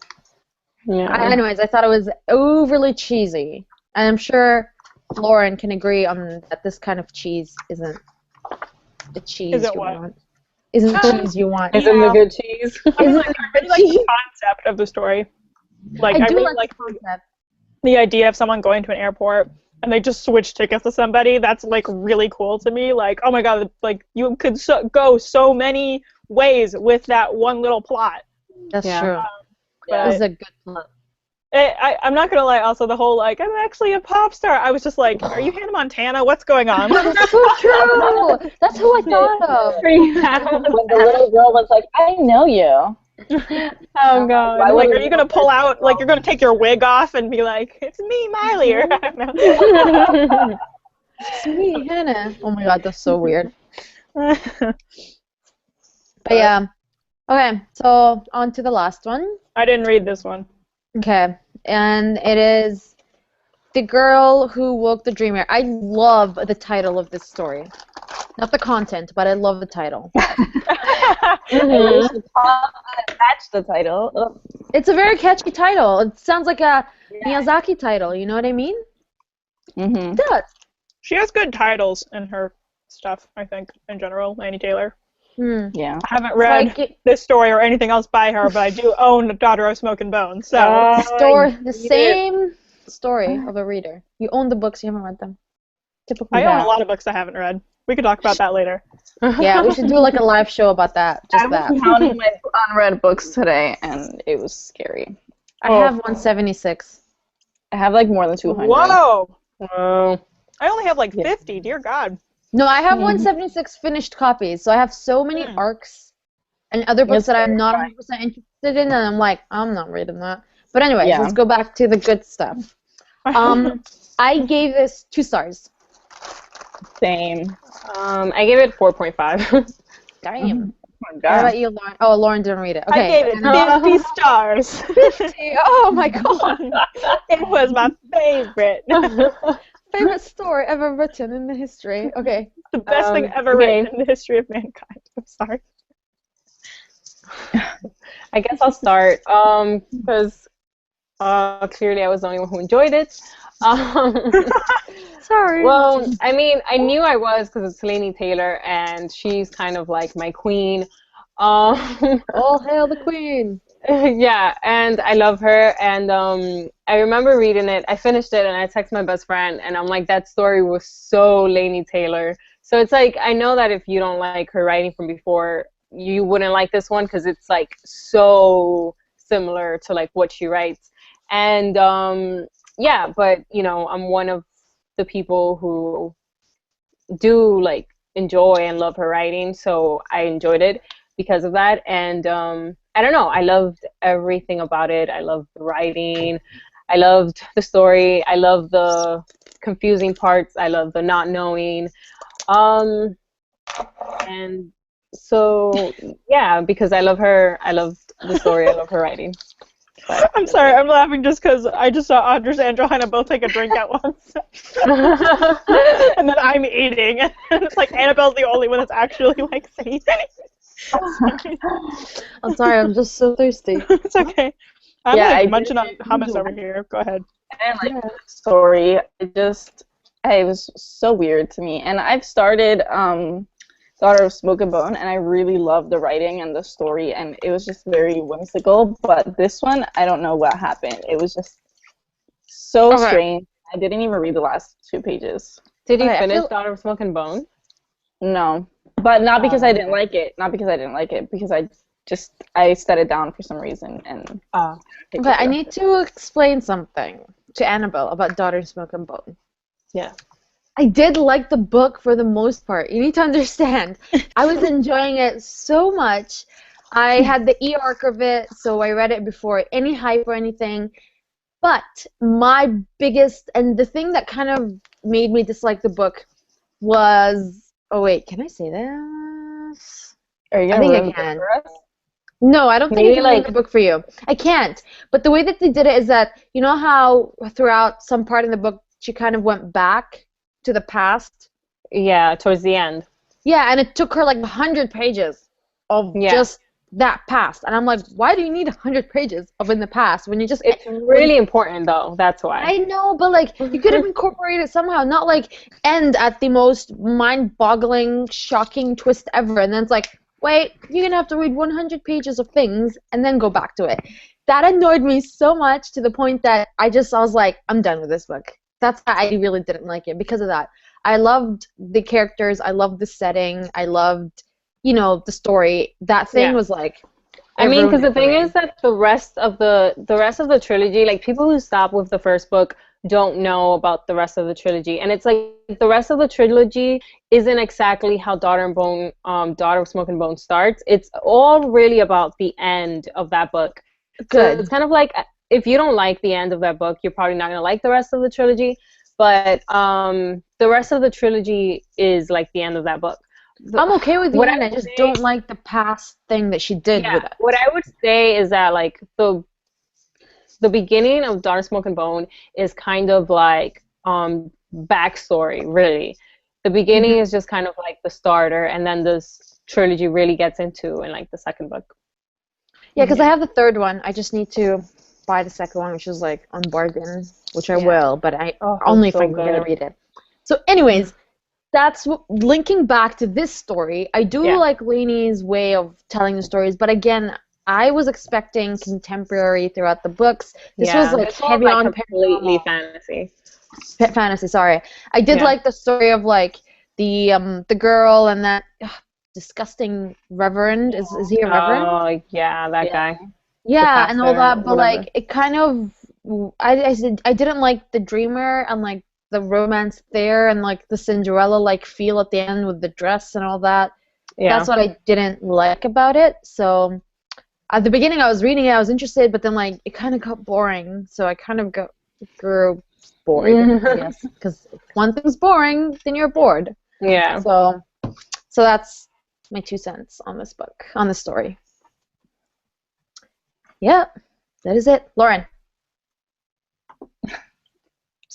Yeah. Anyways, I thought it was overly cheesy. And I'm sure Lauren can agree on that this kind of cheese isn't the cheese Isn't you what? want. Isn't the cheese you want. Isn't the good cheese? I Isn't really like the concept of the story. Like, I do really like like the concept. the idea of someone going to an airport and they just switch tickets to somebody. That's like really cool to me. Like, oh my god, like you could go so many ways with that one little plot. That's Yeah. true. But It was a good plot. I'm not gonna lie. Also, the whole like I'm actually a pop star. I was just like, are you Hannah Montana? What's going on? That's so true. That's who I thought of. When the little girl was like, I know you. Oh god. I'm like, are you gonna pull out? Like, you're gonna take your wig off and be like, it's me, Miley, or I don't know. It's me, Hannah. Oh my god, that's so weird. But yeah. Okay, so on to the last one. I didn't read this one. Okay, and it is The Girl Who Woke the Dreamer. I love the title of this story. Not the content, but I love the title. Match the title. Ugh. It's a very catchy title. It sounds like a Miyazaki title, you know what I mean? Mm-hmm. It does. She has good titles in her stuff, I think, in general, Laini Taylor. Hmm. Yeah. I haven't read Like this story or anything else by her, but I do own Daughter of Smoke and Bone, so... the same story of a reader. You own the books, you haven't read them. Typical. I own a lot of books I haven't read. We could talk about that later. Yeah, we should do like a live show about that. Just I that. was counting my unread books today, and it was scary. I have 176. I have like more than 200. Whoa! Whoa. I only have like 50, dear God. No, I have 176 finished copies, so I have so many arcs and other books that I'm not 100% interested in, and I'm like, I'm not reading that. But anyways, let's go back to the good stuff. I gave this 2 stars. Same. I gave it 4.5. Damn. Oh my How God. about you, Lauren? Oh, Lauren didn't read it. Okay. I gave it 50 stars. 50. Oh my god. It was my favorite. Favorite story ever written in the history. Okay. The best thing ever written in the history of mankind. I'm sorry. I guess I'll start because clearly I was the only one who enjoyed it. Sorry. Well, I mean, I knew I was because it's Laini Taylor, and she's kind of like my queen. All hail the queen. Yeah, and I love her, and I remember reading it. I finished it, and I texted my best friend, and I'm like, that story was so Laini Taylor. So it's like, I know that if you don't like her writing from before, you wouldn't like this one because it's like so similar to like what she writes. And yeah, but you know, I'm one of the people who do like enjoy and love her writing, so I enjoyed it because of that. And I don't know, I loved everything about it. I loved the writing, I loved the story, I loved the confusing parts, I loved the not knowing, and so yeah, because I love her, I loved the story, I love her writing. But, I'm sorry, I'm laughing just because I just saw Andres and Johanna both take a drink at once. And then I'm eating. And it's like Annabelle's the only one that's actually like saying anything. I'm sorry, I'm just so thirsty. It's okay. I'm Yeah, like I munching on did- hummus over here. Go ahead. I didn't like the story. It was so weird to me. And I've started Daughter of Smoke and Bone, and I really loved the writing and the story, and it was just very whimsical. But this one, I don't know what happened. It was just so strange. I didn't even read the last 2 pages. did you Okay, I finish feel- Daughter of Smoke and Bone? No, but not because I didn't like it. Not because I didn't like it. Because I set it down for some reason. And Okay, I need to explain something to Annabelle about Daughter of Smoke and Bone. Yeah. I did like the book for the most part. You need to understand. I was enjoying it so much. I had the e-arc of it, so I read it before any hype or anything. But my biggest, and the thing that kind of made me dislike the book was, oh wait, can I say this? Are you I gonna think I ruin it can. for us? No, I don't think Maybe, I can read like- the book for you. I can't. But the way that they did it is that, you know how throughout some part in the book she kind of went back to the past? Yeah, towards the end. Yeah, and it took her like 100 pages of Yeah. just that past. And I'm like, why do you need 100 pages of in the past when you just... It's really important though, that's why. I know, but like, you could have incorporated it somehow, not like end at the most mind-boggling, shocking twist ever, and then it's like, wait, you're gonna have to read 100 pages of things and then go back to it. That annoyed me so much to the point that I was like, I'm done with this book. That's why I really didn't like it, because of that. I loved the characters, I loved the setting, I loved you know, the story, that thing was like. I mean, because the thing is is that the rest of the trilogy, like people who stop with the first book don't know about the rest of the trilogy, and it's like the rest of the trilogy isn't exactly how Daughter of Smoke and Bone starts. It's all really about the end of that book. Good. So it's kind of like if you don't like the end of that book, you're probably not gonna like the rest of the trilogy. But the rest of the trilogy is like the end of that book. I'm okay with the What end. I I just would say- don't like the past thing that she did with it. What I would say is that like the beginning of Daughter of Smoke and Bone is kind of like backstory, really. The beginning is just kind of like the starter, and then this trilogy really gets into in like the second book. Yeah, because I have the third one. I just need to buy the second one, which is like on bargain, which I will, but only if I'm going to read it. So anyways, that's linking back to this story. I do like Lainey's way of telling the stories, but again, I was expecting contemporary throughout the books. This was like heavy on completely fantasy. Fantasy, sorry. I did like the story of like the girl and that disgusting reverend. Is he a reverend? Oh yeah, that guy. Yeah, and all that, but whatever. like it kind of I didn't like the dreamer and like the romance there and like the Cinderella like feel at the end with the dress and all that. Yeah. That's what I didn't like about it. So at the beginning I was reading it, I was interested, but then like it kind of got boring. So I kind of grew bored, I guess, because if one thing's boring, then you're bored. Yeah. So that's my 2 cents on this book, on this story. Yeah, that is it. Lauren.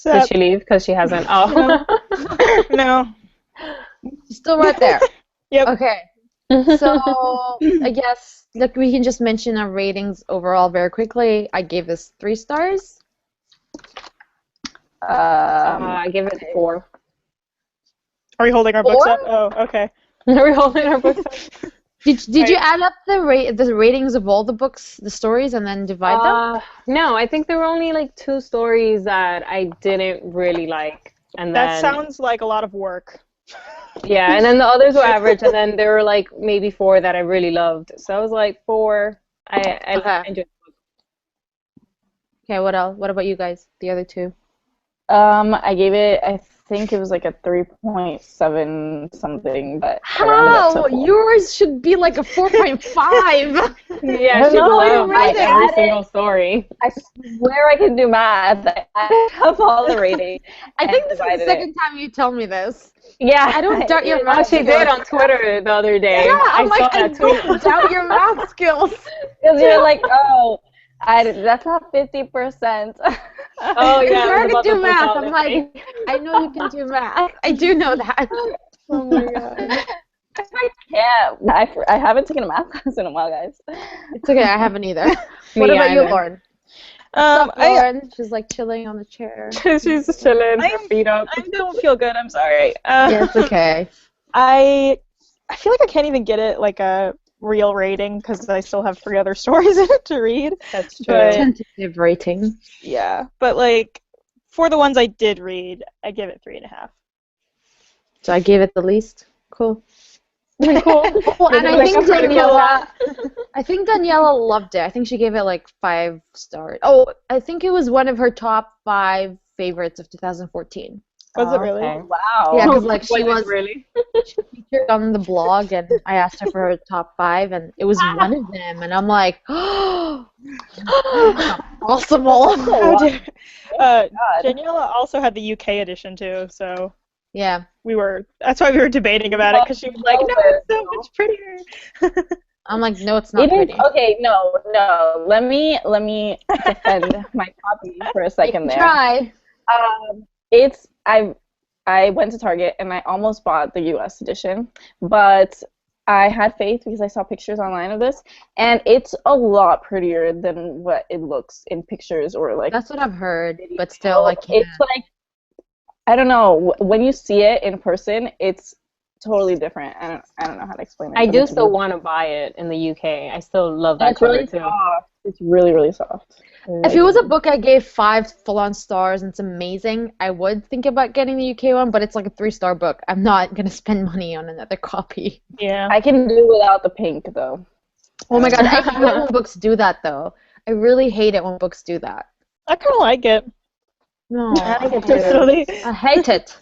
Did she leave because she hasn't? Oh. No. She's still right there. Yep. Okay. So I guess like we can just mention our ratings overall very quickly. I gave this 3 stars. I give it 4. Are we holding our books up? Oh, okay. Are we holding our books up? Did you add up the ratings of all the books, the stories, and then divide them? No, I think there were only like 2 stories that I didn't really like, and that sounds like a lot of work. Yeah, and then the others were average, and then there were like maybe 4 that I really loved. So I was like 4. I enjoyed the book. Okay, what else? What about you guys? The other 2? I gave it, I think it was like a 3.7 something, but how? Yours should be like a 4.5. Yeah, she loved like every single story. I swear I can do math. I have all the ratings. I think this is the second time you tell me this. Yeah, I don't doubt your math skills. She did on Twitter the other day. Yeah, I don't doubt your math skills. Because you're like, oh, that's not 50%. Oh yeah, I can do math. I'm like, I know you can do math. I do know that. Oh my god. I can't. I haven't taken a math class in a while, guys. It's okay. I haven't either. What about you, Lauren? Lauren, she's like chilling on the chair. She's just chilling, her feet up. I don't feel good. I'm sorry. Yeah, it's okay. I feel like I can't even get it like a real rating because I still have 3 other stories in it to read. That's true. But, tentative rating. Yeah, but like for the ones I did read, I give it 3.5. So I gave it the least. Cool. Cool. Well, and I think Daniela loved it. I think she gave it like 5 stars. Oh, I think it was one of her top 5 favorites of 2014. Was it really? Okay. Wow. Yeah, because like she was really featured on the blog, and I asked her for her top 5, and it was one of them, and I'm like, oh, awesome! Daniela also had the UK edition too, so yeah, that's why we were debating about it because she was like, no, it's so much prettier. I'm like, no, it's not pretty. Okay, no. Let me defend my copy for a second there. Try. I went to Target and I almost bought the US edition, but I had faith because I saw pictures online of this, and it's a lot prettier than what it looks in pictures or like. That's what I've heard, but still, I can't. It's like, I don't know, when you see it in person, it's totally different. I don't know how to explain it. I but do it's still really- want to buy it in the UK. I still love and that it's really cover too. soft. It's really, really soft. If it was a book I gave 5 full-on stars and it's amazing, I would think about getting the UK one, but it's like a 3-star book. I'm not gonna spend money on another copy. Yeah. I can do without the pink though. Oh my god, I hate when books do that though. I really hate it when books do that. I kind of like it. No, I like it too. Personally, I hate it.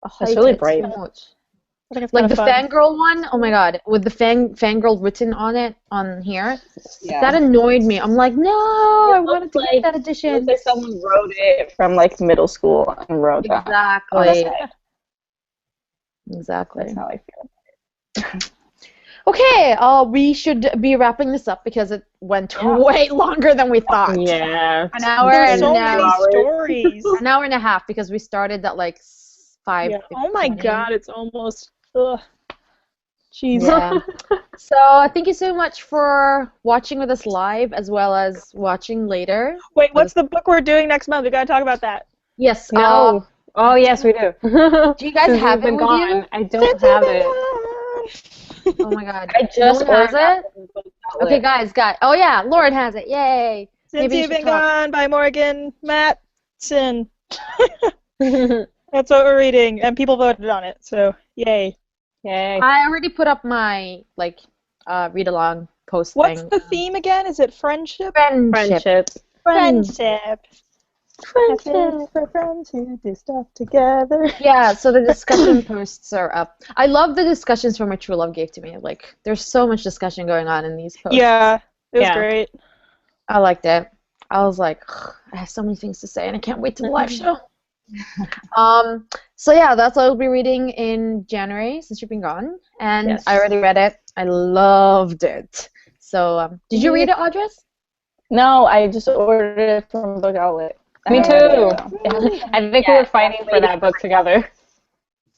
I It's hate really it bright. so much. I think it's Like kind the of fun. fangirl one, oh my god, with the fangirl written on it on here, Yeah. that annoyed me. I'm like, no, I looks wanted to like- get that It edition. looks like someone wrote it from like middle school and wrote that. Exactly. Exactly. That's how I feel. Okay, we should be wrapping this up because it went way longer than we thought. Yeah. An hour There's and so now many stories. an hour and a half because we started at like 5. Yeah. Oh my god, it's almost. Ugh. Jeez. Yeah. So thank you so much for watching with us live as well as watching later. Wait, what's the book we're doing next month? We gotta talk about that. Yes. No. Oh yes, we do. Do you guys Since have we've it been with you? gone, I don't have it. Oh my god. I just No one has ordered it? Okay, guys. Oh yeah, Lauren has it. Yay. Since Maybe you You've should Been talk. Gone by Morgan Matson. That's what we're reading, and people voted on it, so yay. Yay. I already put up my read along post What's thing. the theme again? Is it friendship? Friendship. Friendship. Friendship for friends who do stuff together. Yeah, so the discussion posts are up. I love the discussions from My True Love gave to me. Like, there's so much discussion going on in these posts. Yeah, it was Yeah. great. I liked it. I was like, "Ugh, I have so many things to say, and I can't wait to the live show. So yeah, that's what I'll be reading in January since you've been gone, and Yes. I already read it. I loved it. So, did you read it, Audrey? No, I just ordered it from Book Outlet. Me I too. read it, I think we were fighting for that book together.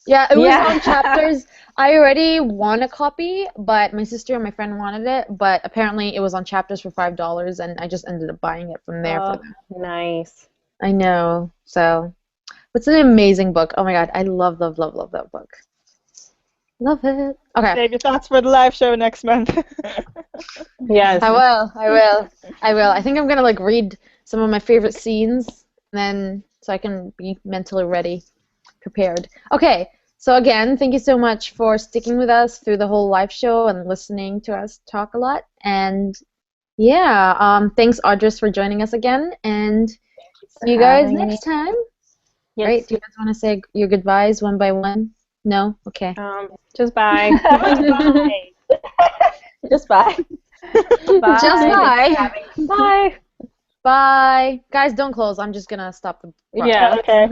Yeah, it was Yeah. on chapters. I already won a copy, but my sister and my friend wanted it. But apparently, it was on chapters for $5, and I just ended up buying it from there. Oh, nice. I know. So, it's an amazing book. Oh my god, I love, love, love, love that book. Love it. Okay, Save your thoughts for the live show next month. Yes. I will. I will. I will. I think I'm gonna read some of my favorite scenes, then so I can be mentally ready, prepared. Okay. So again, thank you so much for sticking with us through the whole live show and listening to us talk a lot. And yeah, thanks Audrey for joining us again. And see you guys next time. Yes. Right? Do you guys want to say your goodbyes one by one? No? Okay. Just bye. Just bye. Just bye. Bye. Bye. Guys, don't close. I'm just gonna stop the Yeah. Okay.